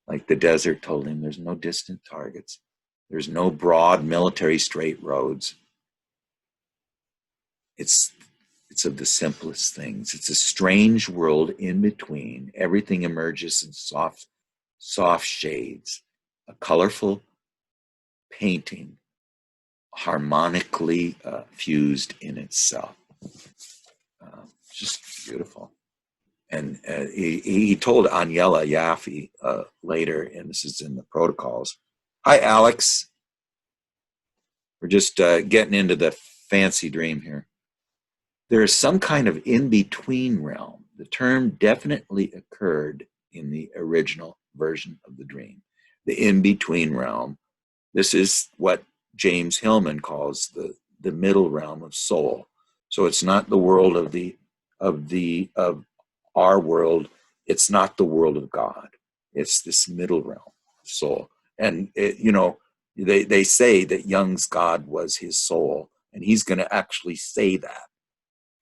Like the desert told him, there's no distant targets. There's no broad military straight roads. It's of the simplest things. It's a strange world in between. Everything emerges in soft shades, a colorful painting, harmonically fused in itself. Just beautiful. And he told Aniela Yaffe later, and this is in the protocols. Hi, Alex. We're just getting into the fancy dream here. There is some kind of in-between realm. The term definitely occurred in the original version of the dream. The in-between realm. This is what James Hillman calls the middle realm of soul. So it's not the world of our world. It's not the world of God. It's this middle realm of soul. And they say that Jung's God was his soul, and he's going to actually say that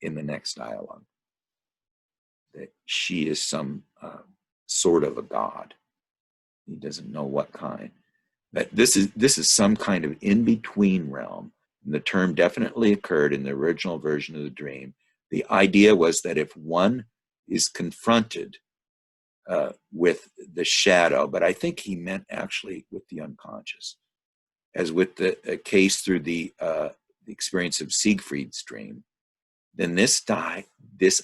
in the next dialogue, that she is some sort of a god. He doesn't know what kind. But this is some kind of in-between realm. And the term definitely occurred in the original version of the dream. The idea was that if one is confronted with the shadow, but I think he meant actually with the unconscious, as with the case through the experience of Siegfried's dream, then this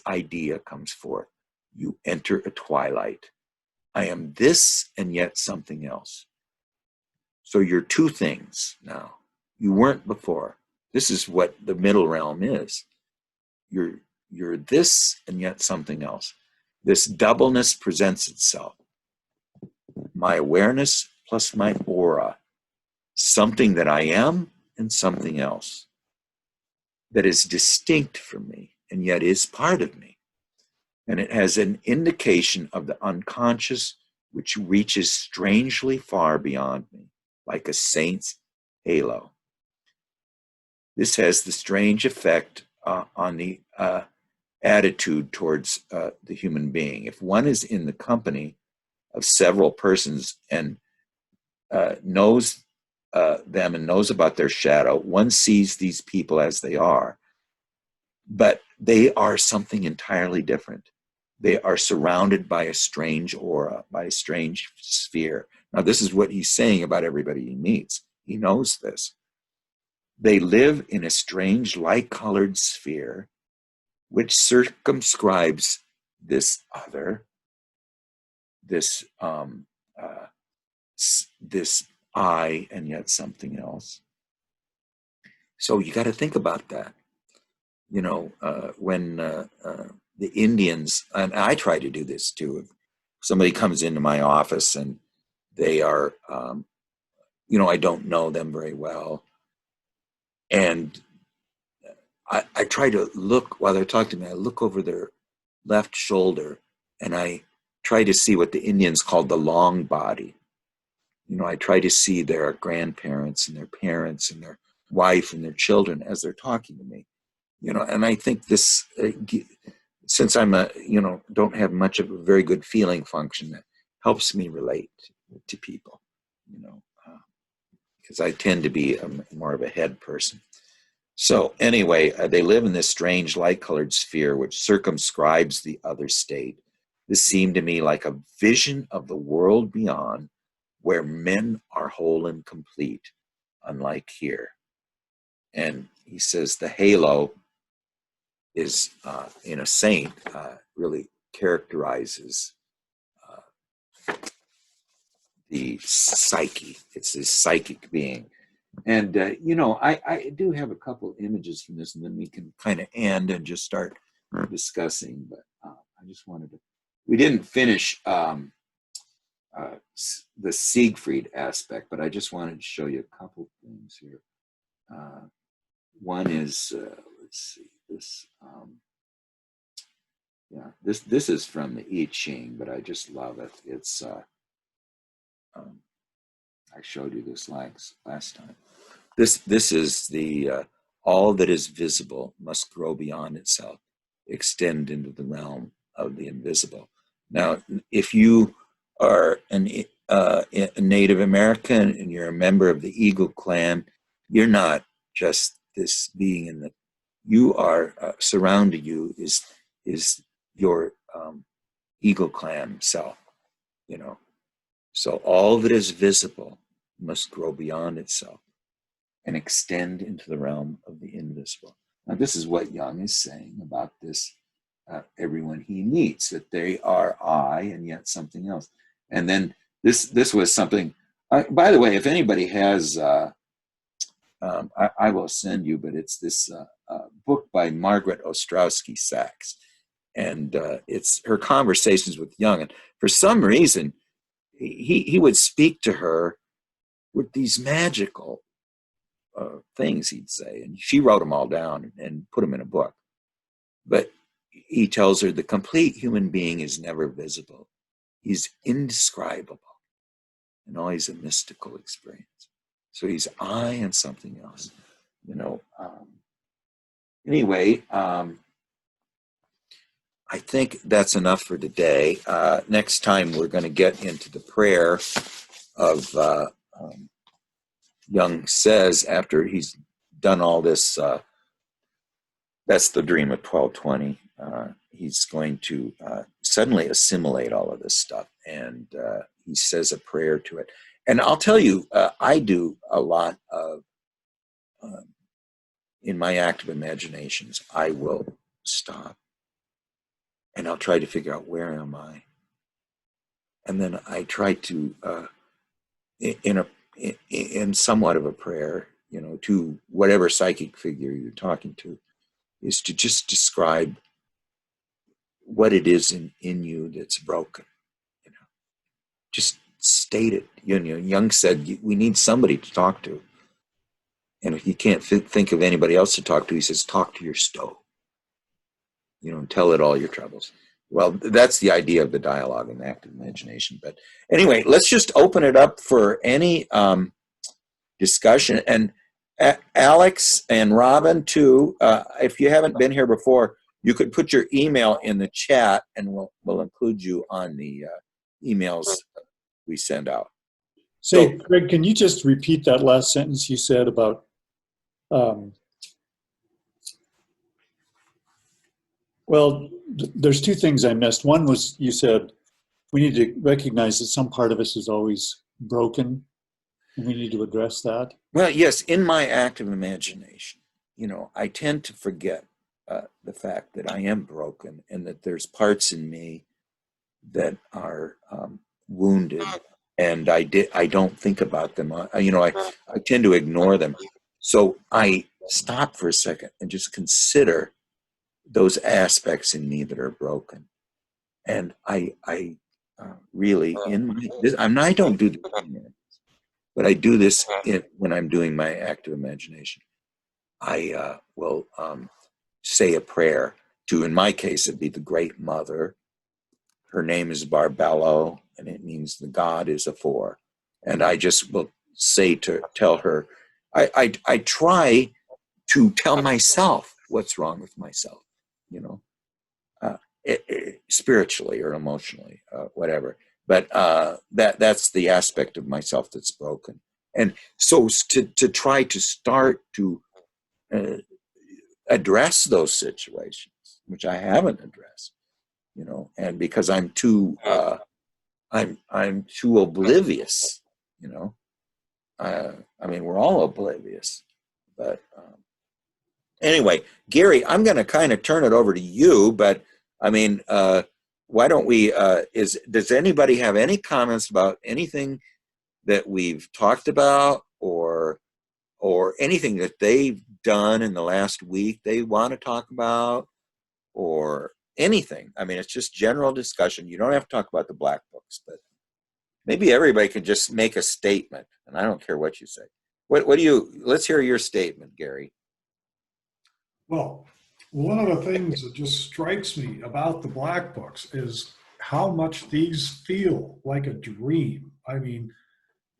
idea comes forth. You enter a twilight. I am this and yet something else. So you're two things now. You weren't before. This is what the middle realm is. You're this and yet something else. This doubleness presents itself. My awareness plus my aura. Something that I am and something else that is distinct from me and yet is part of me. And it has an indication of the unconscious which reaches strangely far beyond me, like a saint's halo. This has the strange effect on the attitude towards the human being. If one is in the company of several persons and knows them and knows about their shadow, one sees these people as they are, but they are something entirely different. They are surrounded by a strange aura, by a strange sphere. Now, this is what he's saying about everybody he meets. He knows this. They live in a strange light-colored sphere which circumscribes this other, this I and yet something else. So you got to think about that. When the Indians, and I try to do this too, if somebody comes into my office and they are, I don't know them very well, and I try to look, while they're talking to me, I look over their left shoulder and I try to see what the Indians called the long body. I try to see their grandparents and their parents and their wife and their children as they're talking to me. And I think this, since I'm don't have much of a very good feeling function, that helps me relate to people, because I tend to be more of a head person. So anyway, they live in this strange light-colored sphere which circumscribes the other state. This seemed to me like a vision of the world beyond, where men are whole and complete, unlike here. And he says the halo is, in a saint, really characterizes the psyche. It's this psychic being. And, you know, I do have a couple images from this, and then we can kind of end and just start discussing. But I just wanted to, we didn't finish the Siegfried aspect, but I just wanted to show you a couple things here. One is, let's see, this, yeah, this is from the I Ching, but I just love it. It's, I showed you this last time. This is the all that is visible must grow beyond itself, extend into the realm of the invisible. Now, if you are a Native American and you're a member of the Eagle Clan, you're not just this being in the. You are surrounding you is your Eagle Clan self. You know, so all that is visible must grow beyond itself and extend into the realm of the invisible. Now, this is what Jung is saying about this, everyone he meets, that they are I and yet something else. And then this was something, by the way, if anybody has, I will send you, but it's this book by Margaret Ostrowski Sachs. And it's her conversations with Jung. And for some reason, he would speak to her with these magical things he'd say, and she wrote them all down and put them in a book. But he tells her the complete human being is never visible. He's indescribable and always a mystical experience. So he's I and something else, you know. Anyway, I think that's enough for today. Next time we're going to get into the prayer of Jung says after he's done all this, that's the dream of 1220. He's going to suddenly assimilate all of this stuff, and he says a prayer to it. And I'll tell you, I do a lot of, in my active imaginations, I will stop and I'll try to figure out where am I. And then I try to, in somewhat of a prayer, you know, to whatever psychic figure you're talking to, is to just describe what it is in you that's broken. You know, just state it. You know, Jung said we need somebody to talk to, and if you can't think of anybody else to talk to, he says talk to your stove. You know, and tell it all your troubles. Well, that's the idea of the dialogue and active imagination. But anyway, let's just open it up for any discussion. And Alex and Robin, too, if you haven't been here before, you could put your email in the chat and we'll include you on the emails we send out. Say, Greg, can you just repeat that last sentence you said about well, there's two things I missed. One was you said we need to recognize that some part of us is always broken, and we need to address that. Well, yes, in my active imagination, you know, I tend to forget the fact that I am broken and that there's parts in me that are wounded, and I don't think about them. You know, I tend to ignore them. So I stop for a second and just consider those aspects in me that are broken. And I really, I don't do this, but I do this when I'm doing my active imagination. I will say a prayer to, in my case, it'd be the Great Mother. Her name is Barbello, and it means the God is afore. And I just will tell her, I try to tell myself what's wrong with myself, you know, spiritually or emotionally, whatever. But that's the aspect of myself that's broken. And so to try to start to address those situations, which I haven't addressed, you know, and because I'm too oblivious, you know. I mean, we're all oblivious, but anyway, Gary, I'm going to kind of turn it over to you, but I mean, why don't we, does anybody have any comments about anything that we've talked about, or or anything that they've done in the last week they want to talk about, or anything. I mean, it's just general discussion. You don't have to talk about the black books, but maybe everybody could just make a statement, and I don't care what you say. What do you, let's hear your statement, Gary. Well, one of the things that just strikes me about the black books is how much these feel like a dream. I mean,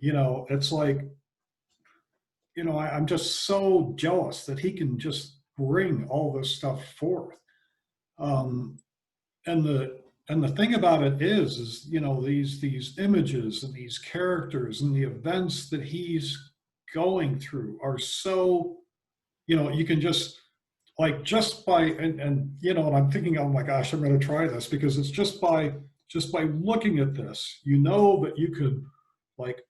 it's like, I'm just so jealous that he can just bring all this stuff forth. Um, and the thing about it is these images and these characters and the events that he's going through are so, you can just by and I'm thinking, oh my gosh, I'm going to try this, because it's just by looking at this, that you could, like,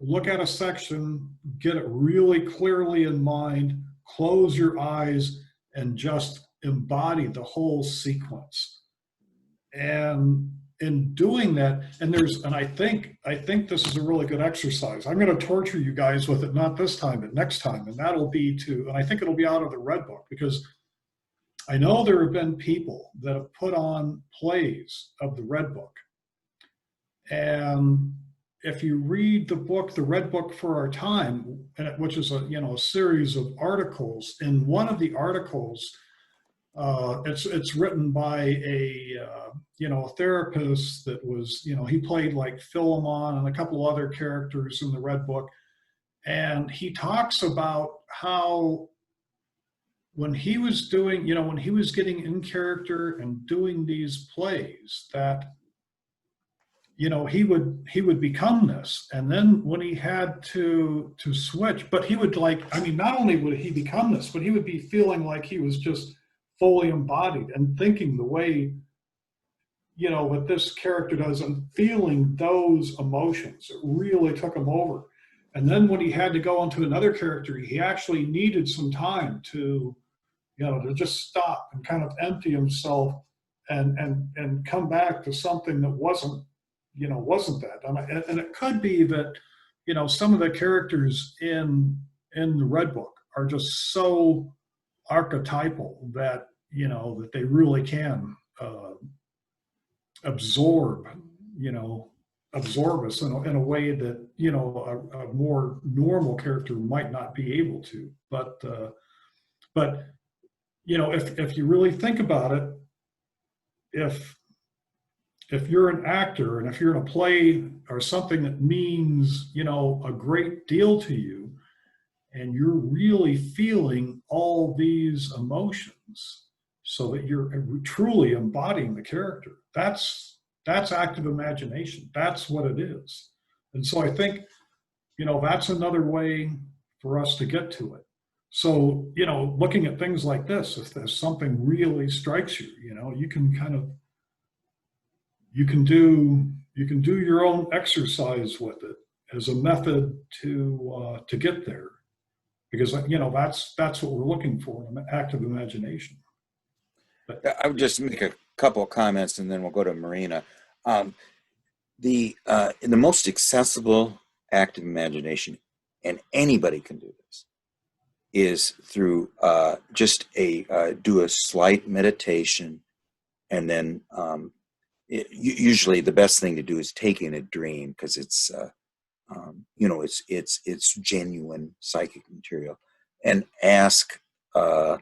look at a section, get it really clearly in mind, close your eyes, and just embody the whole sequence. And in doing that, and I think this is a really good exercise. I'm going to torture you guys with it, not this time, but next time. And that'll be and I think it'll be out of the Red Book, because I know there have been people that have put on plays of the Red Book. And if you read the book, The Red Book for Our Time, which is a series of articles, in one of the articles, it's written by a therapist that was, he played like Philemon and a couple other characters in the Red Book. And he talks about how when he was doing, when he was getting in character and doing these plays, that he would become this, and then when he had to switch, but he would, like, I mean, not only would he become this, but he would be feeling like he was just fully embodied and thinking the way that this character does, and feeling those emotions. It really took him over. And then when he had to go into another character, he actually needed some time to to just stop and kind of empty himself and come back to something that wasn't that. And it could be that, some of the characters in the Red Book are just so archetypal that, that they really can absorb us in a way that, a more normal character might not be able to. But if you really think about it, if you're an actor and if you're in a play or something that means, a great deal to you, and you're really feeling all these emotions so that you're truly embodying the character, that's active imagination. That's what it is. And so I think, that's another way for us to get to it. So, looking at things like this, if there's something really strikes you, you can kind of, you can do your own exercise with it as a method to get there, because that's what we're looking for, an active imagination. But I would just make a couple of comments, and then we'll go to Marina. The most accessible active imagination, and anybody can do this, is through just do a slight meditation, and then usually the best thing to do is take in a dream, because it's it's genuine psychic material, and ask an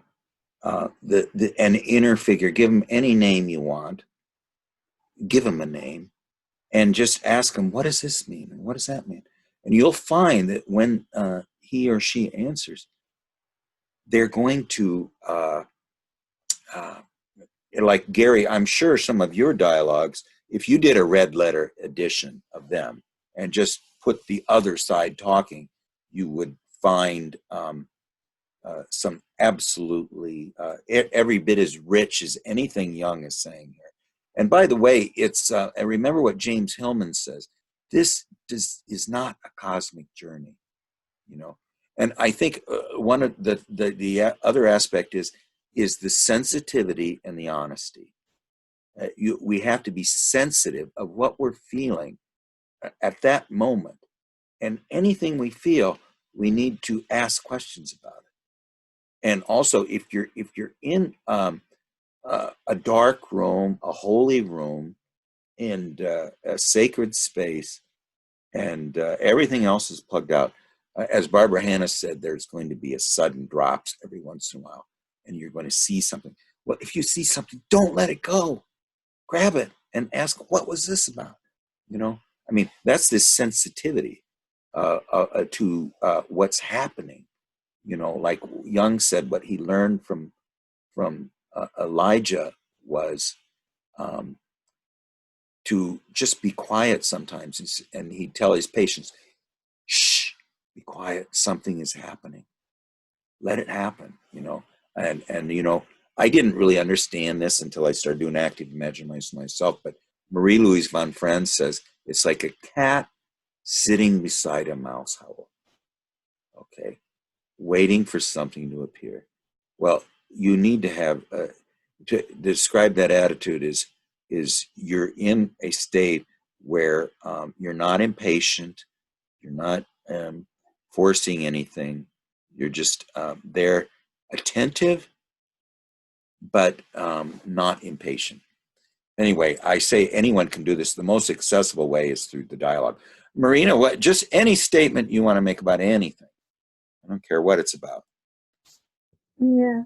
inner figure. Give them any name you want. Give them a name, and just ask them, what does this mean, and what does that mean? And you'll find that when he or she answers, they're going to like Gary, I'm sure some of your dialogues, if you did a red letter edition of them and just put the other side talking, you would find some absolutely every bit as rich as anything Jung is saying here. And by the way, it's and remember what James Hillman says: this is not a cosmic journey, And I think one of the other aspect is the sensitivity and the honesty. We have to be sensitive of what we're feeling at that moment, and anything we feel, we need to ask questions about it. And also, if you're in a dark room, a holy room, and a sacred space, and everything else is plugged out, as Barbara Hanna said, there's going to be a sudden drops every once in a while, and you're going to see something. Well, if you see something, don't let it go. Grab it and ask, what was this about? You know, I mean, that's this sensitivity to what's happening. You know, like Jung said, what he learned from Elijah was to just be quiet sometimes. And he'd tell his patients, shh, be quiet. Something is happening. Let it happen, you know. And you know, I didn't really understand this until I started doing active imagination myself. But Marie-Louise von Franz says it's like a cat sitting beside a mouse hole, okay, waiting for something to appear. Well, you need to have to describe that attitude is you're in a state where you're not impatient, you're not forcing anything, you're just there, attentive, but not impatient. Anyway, I say anyone can do this. The most accessible way is through the dialogue. Marina, what? Just any statement you want to make about anything. I don't care what it's about. Yeah,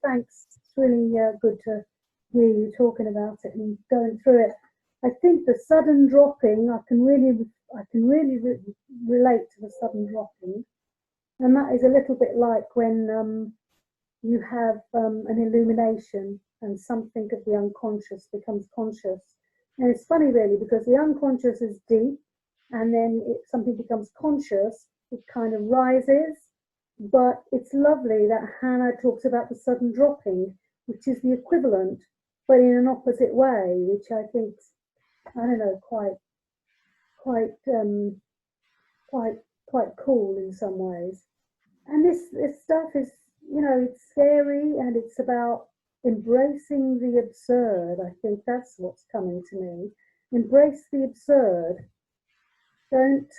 thanks. It's really good to hear you talking about it and going through it. I think the sudden dropping, I can really relate to the sudden dropping, and that is a little bit like when you have an illumination and something of the unconscious becomes conscious. And it's funny, really, because the unconscious is deep, and then something becomes conscious, it kind of rises. But it's lovely that Hannah talks about the sudden dropping, which is the equivalent, but in an opposite way, which I think, I don't know, quite cool in some ways. And this stuff is, you know, it's scary, and it's about embracing the absurd. I think that's what's coming to me. Embrace the absurd. Don't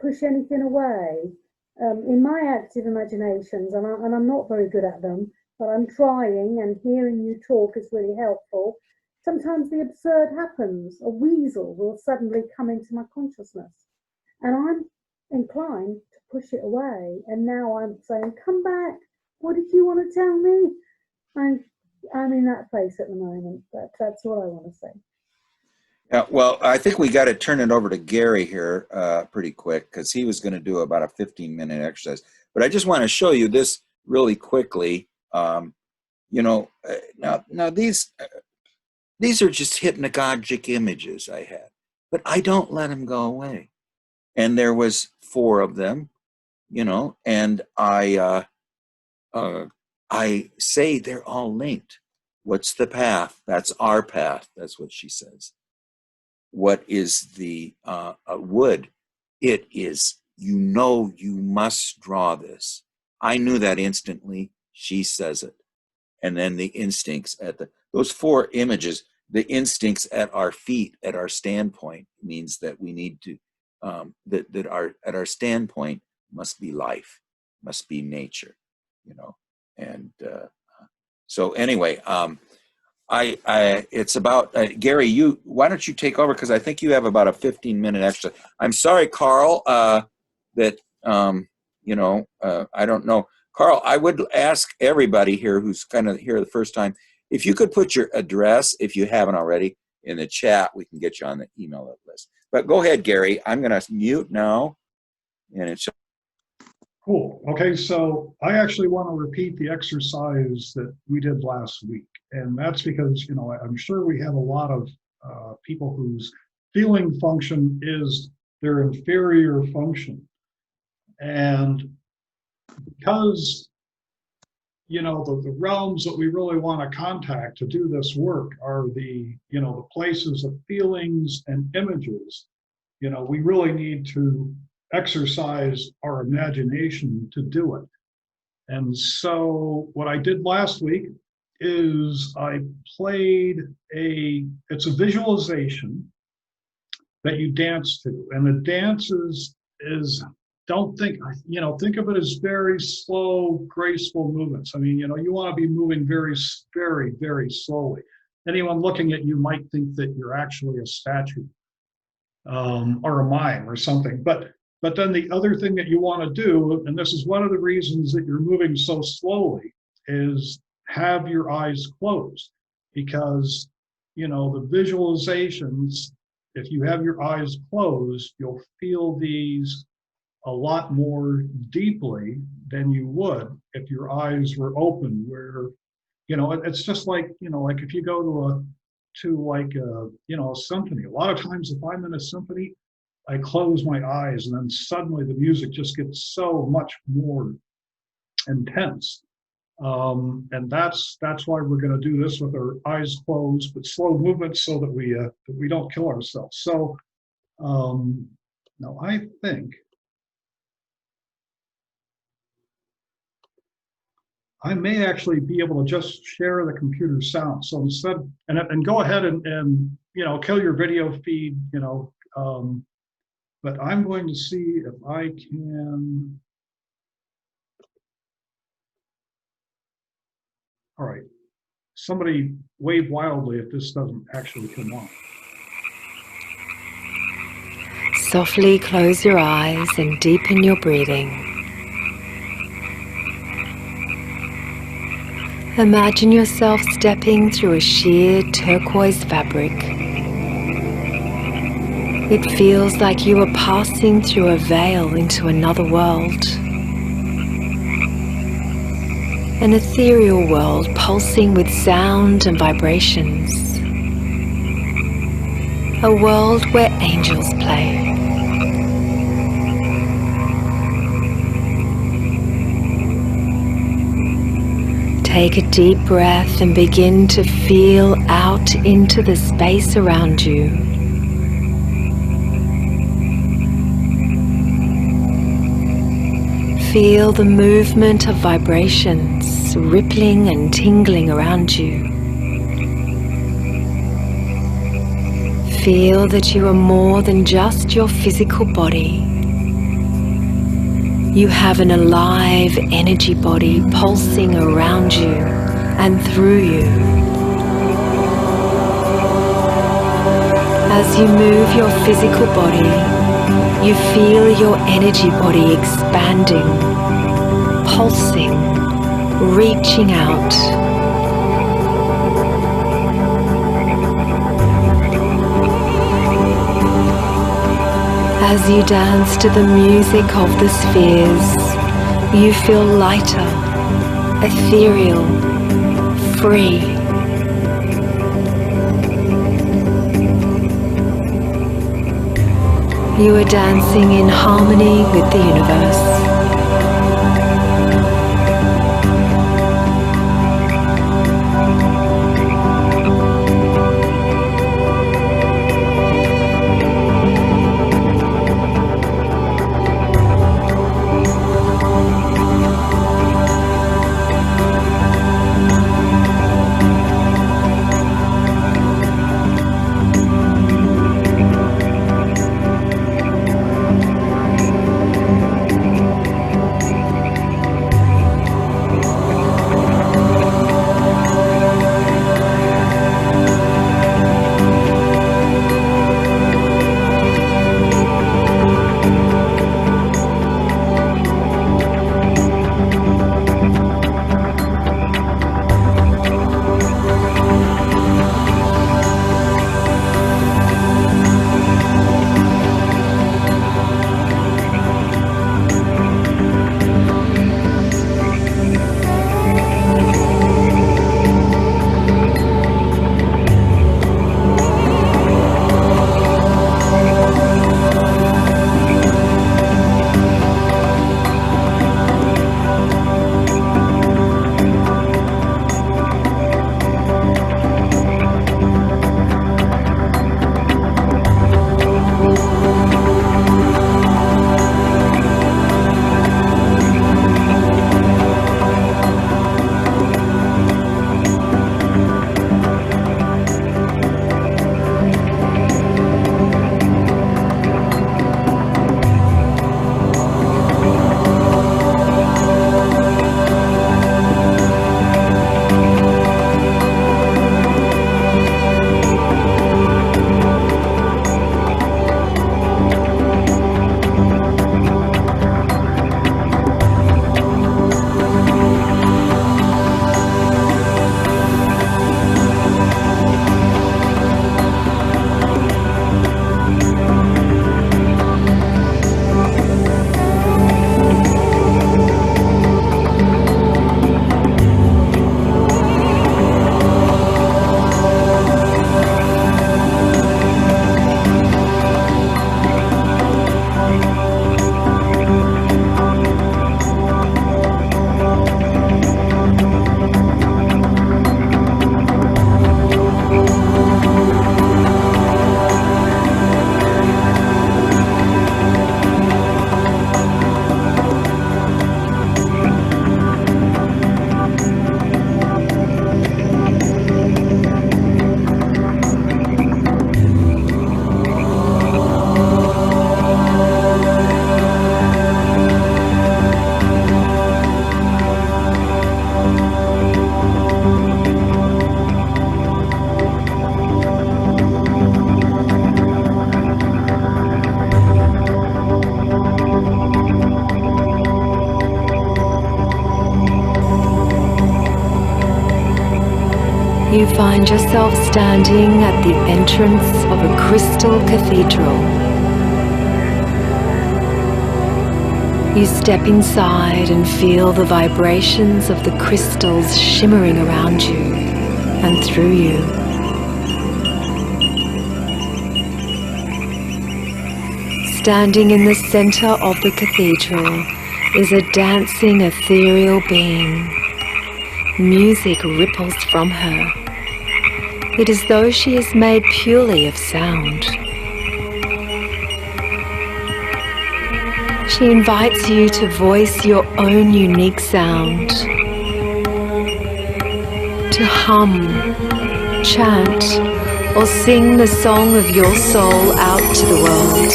push anything away. In my active imaginations, and I'm not very good at them, but I'm trying, and hearing you talk is really helpful. Sometimes the absurd happens. A weasel will suddenly come into my consciousness, and I'm inclined to push it away. And now I'm saying, come back. What did you want to tell me? I'm in that place at the moment. That's all I want to say. Yeah, well, I think we got to turn it over to Gary here pretty quick, because he was going to do about a 15-minute exercise. But I just want to show you this really quickly. You know, now these are just hypnagogic images I had, but I don't let them go away. And there was 4 of them, you know, and I say they're all linked. What's the path? That's our path. That's what she says. What is the wood? It is, you know, you must draw this. I knew that instantly. She says it. And then the instincts at those 4 images, the instincts at our feet, at our standpoint, means that we need to, at our standpoint must be life, must be nature, you know. And so anyway, it's about Gary. Why don't you take over, because I think you have about a 15-minute extra. I'm sorry, Carl, that you know, I don't know, Carl. I would ask everybody here who's kind of here the first time, if you could put your address, if you haven't already, in the chat, we can get you on the email list. But go ahead, Gary. I'm going to mute now, and it's Cool. Okay, so I actually want to repeat the exercise that we did last week. And that's because, you know, I'm sure we have a lot of people whose feeling function is their inferior function. And because, you know, the realms that we really want to contact to do this work are the, you know, the places of feelings and images, you know, we really need to exercise our imagination to do it. And so what I did last week is I played it's a visualization that you dance to. And the dance is don't think, think of it as very slow, graceful movements. I mean, you want to be moving very, very, very slowly. Anyone looking at you might think that you're actually a statue or a mime or something. But then the other thing that you want to do, and this is one of the reasons that you're moving so slowly, is have your eyes closed, because the visualizations, if you have your eyes closed, you'll feel these a lot more deeply than you would if your eyes were open, where it's just like like if you go to a symphony. A lot of times if I'm in a symphony, I close my eyes, and then suddenly the music just gets so much more intense. And that's why we're going to do this with our eyes closed, but slow movements, so that we don't kill ourselves. So now I think I may actually be able to just share the computer sound. So instead, and go ahead and kill your video feed, but I'm going to see if I can. All right, somebody wave wildly if this doesn't actually come on. Softly close your eyes and deepen your breathing. Imagine yourself stepping through a sheer turquoise fabric. It feels like you are passing through a veil into another world. An ethereal world pulsing with sound and vibrations. A world where angels play. Take a deep breath and begin to feel out into the space around you. Feel the movement of vibrations rippling and tingling around you. Feel that you are more than just your physical body. You have an alive energy body pulsing around you and through you. As you move your physical body, you feel your energy body expanding, pulsing, reaching out. As you dance to the music of the spheres, you feel lighter, ethereal, free. You are dancing in harmony with the universe. you find yourself standing at the entrance of a crystal cathedral. You step inside and feel the vibrations of the crystals shimmering around you and through you. Standing in the center of the cathedral is a dancing ethereal being. Music ripples from her. It is as though she is made purely of sound. She invites you to voice your own unique sound, to hum, chant, or sing the song of your soul out to the world.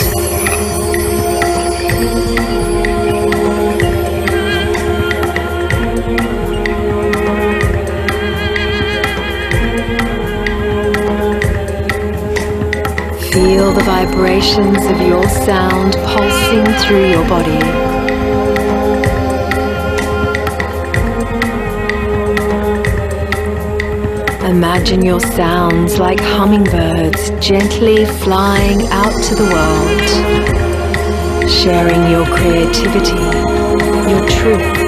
Feel the vibrations of your sound pulsing through your body. Imagine your sounds like hummingbirds gently flying out to the world, sharing your creativity, your truth.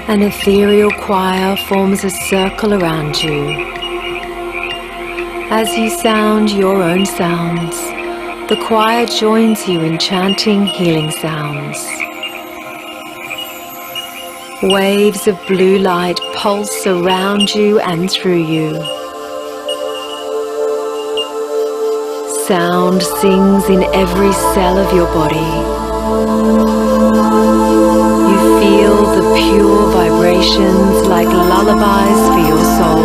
An ethereal choir forms a circle around you. As you sound your own sounds, the choir joins you in chanting healing sounds. Waves of blue light pulse around you and through you. Sound sings in every cell of your body. You feel the pure vibrations like lullabies for your soul.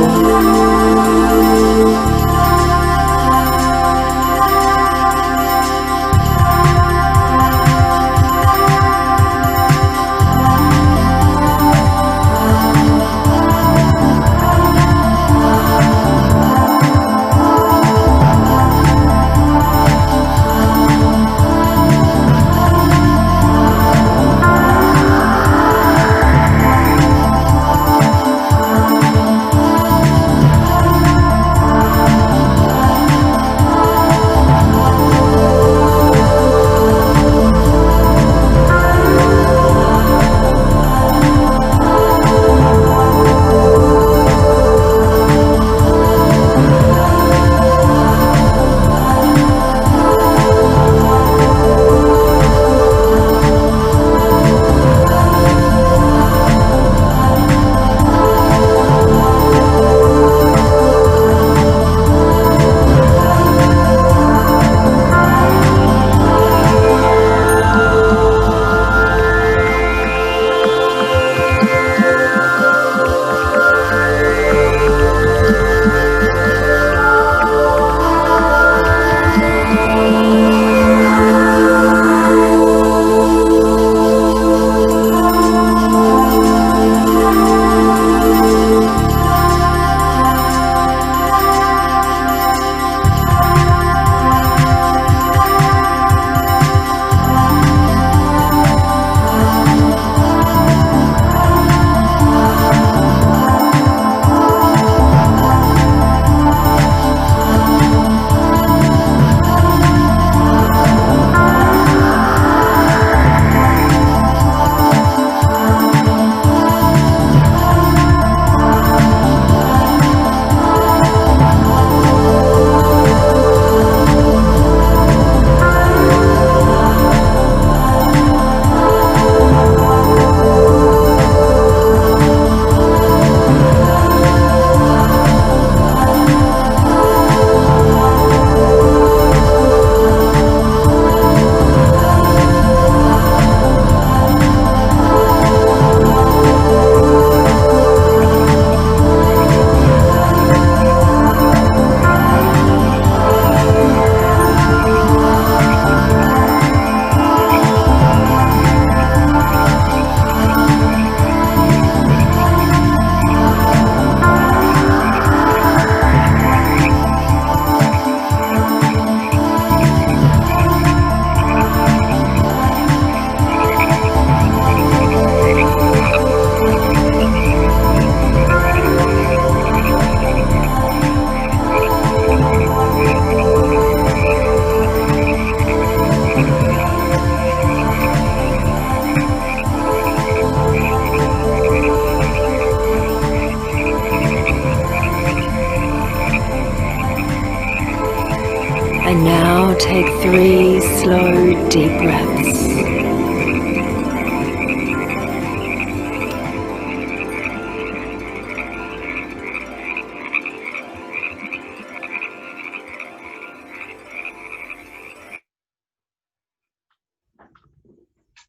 And now take 3 slow, deep breaths.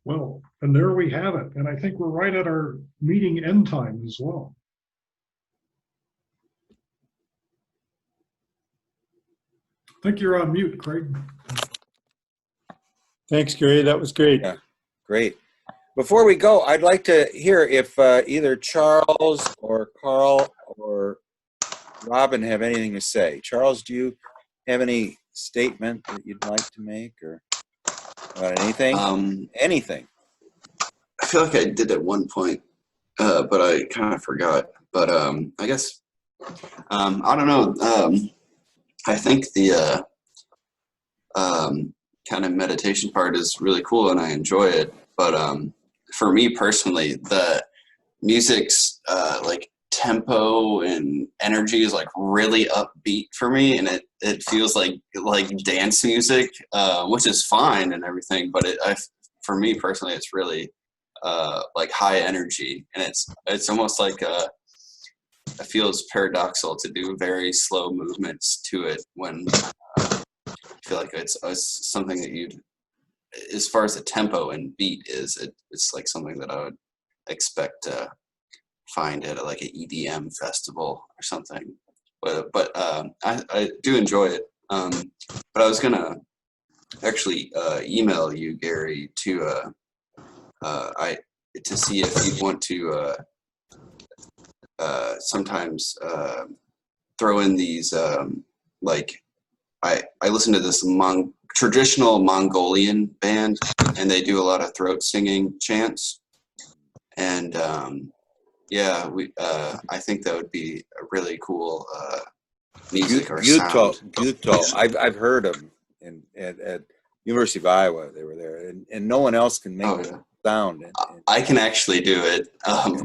Well, and there we have it. And I think we're right at our meeting end time as well. I think you're on mute, Craig. Thanks, Gary. That was great. Yeah. Great. Before we go, I'd like to hear if either Charles or Carl or Robin have anything to say. Charles, do you have any statement that you'd like to make or about anything? Anything. I feel like I did at one point, but I kind of forgot. But I guess I don't know. I think the kind of meditation part is really cool, and I enjoy it. But for me personally, the music's like tempo and energy is like really upbeat for me, and it feels like dance music, which is fine and everything. But for me personally, it's really like high energy, and it's almost like it feels paradoxical to do very slow movements to it when I feel like it's something that you'd, as far as the tempo and beat is, it's like something that I would expect to find at like an EDM festival or something. But I do enjoy it. But I was gonna actually email you, Gary, to see if you'd want to sometimes throw in these like I listen to this traditional Mongolian band, and they do a lot of throat singing chants, and yeah, I think that would be a really cool music or sound. Gyuto. I've heard them at University of Iowa. They were there, and no one else can make sound. I can actually do it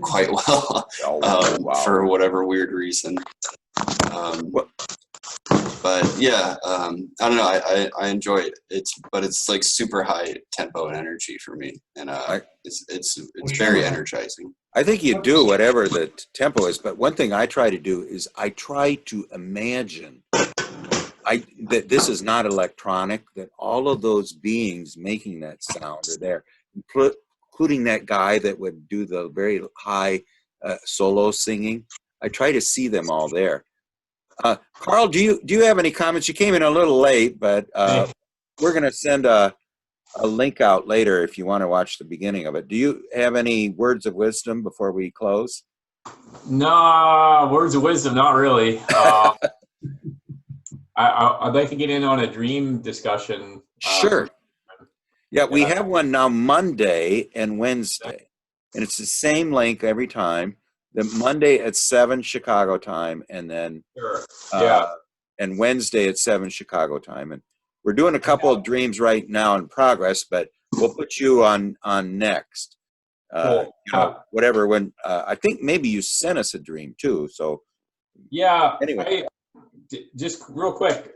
quite well. Wow. For whatever weird reason. But yeah, I don't know. I enjoy it. But it's like super high tempo and energy for me, and it's very energizing. I think you do whatever the tempo is. But one thing I try to do is I try to imagine that this is not electronic. That all of those beings making that sound are there, including that guy that would do the very high solo singing. I try to see them all there. Carl, do you have any comments? You came in a little late, but we're going to send a link out later if you want to watch the beginning of it. Do you have any words of wisdom before we close? No, words of wisdom, not really. I'd like to get in on a dream discussion. Sure. Yeah, we have one now Monday and Wednesday, and it's the same link every time. The Monday at 7 Chicago time, and then and Wednesday at 7 Chicago time. And we're doing a couple of dreams right now in progress, but we'll put you on next. Cool. Whatever. When I think maybe you sent us a dream too. So yeah. Anyway, just real quick,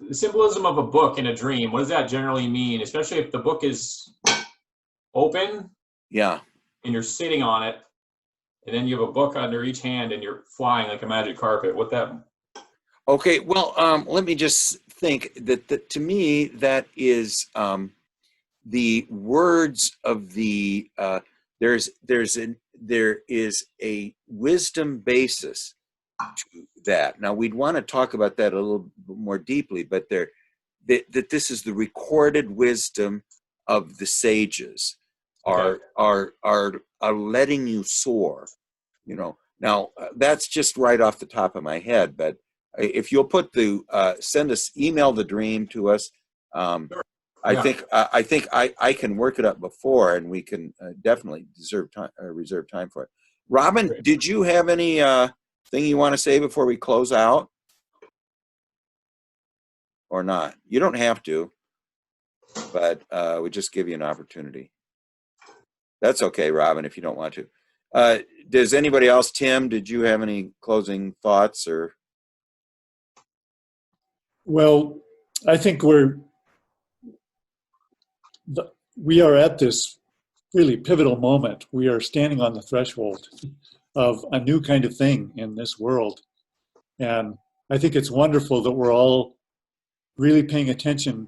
the symbolism of a book in a dream. What does that generally mean? Especially if the book is open. Yeah. And you're sitting on it. And then you have a book under each hand and you're flying like a magic carpet. What that? Okay, well, let me just think that to me, that is the words of the, there is a wisdom basis to that. Now, we'd want to talk about that a little bit more deeply, but that this is the recorded wisdom of the sages are letting you soar, you know. Now that's just right off the top of my head, but if you'll put email the dream to us, I think I can work it up before, and we can definitely reserve time for it. Robin, did you have any thing you want to say before we close out, or not? You don't have to, but we just give you an opportunity. That's okay, Robin, if you don't want to. Does anybody else? Tim, did you have any closing thoughts or? Well, I think we are at this really pivotal moment. We are standing on the threshold of a new kind of thing in this world. And I think it's wonderful that we're all really paying attention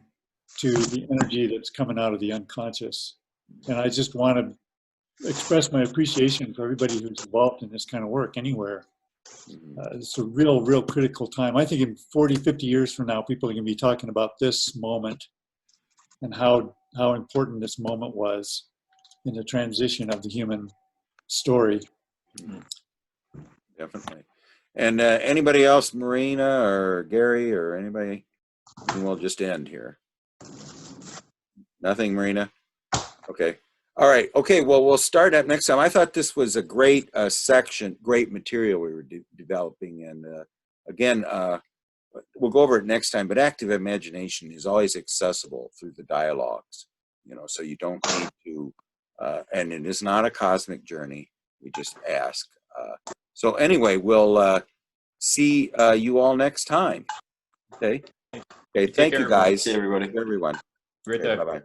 to the energy that's coming out of the unconscious. And I just want to express my appreciation for everybody who's involved in this kind of work anywhere. It's a real critical time. I think in 40, 50 years from now, people are going to be talking about this moment and how important this moment was in the transition of the human story. Definitely. And anybody else, Marina or Gary or anybody? And we'll just end here. Nothing, Marina? Okay. All right. Okay. Well, we'll start up next time. I thought this was a great section, great material we were developing. And again, we'll go over it next time, but active imagination is always accessible through the dialogues, you know, so you don't need to, and it is not a cosmic journey. We just ask. So anyway, we'll see you all next time. Okay. Okay. Thank you, care, guys. See everybody. Everyone. Great Okay, day. bye-bye.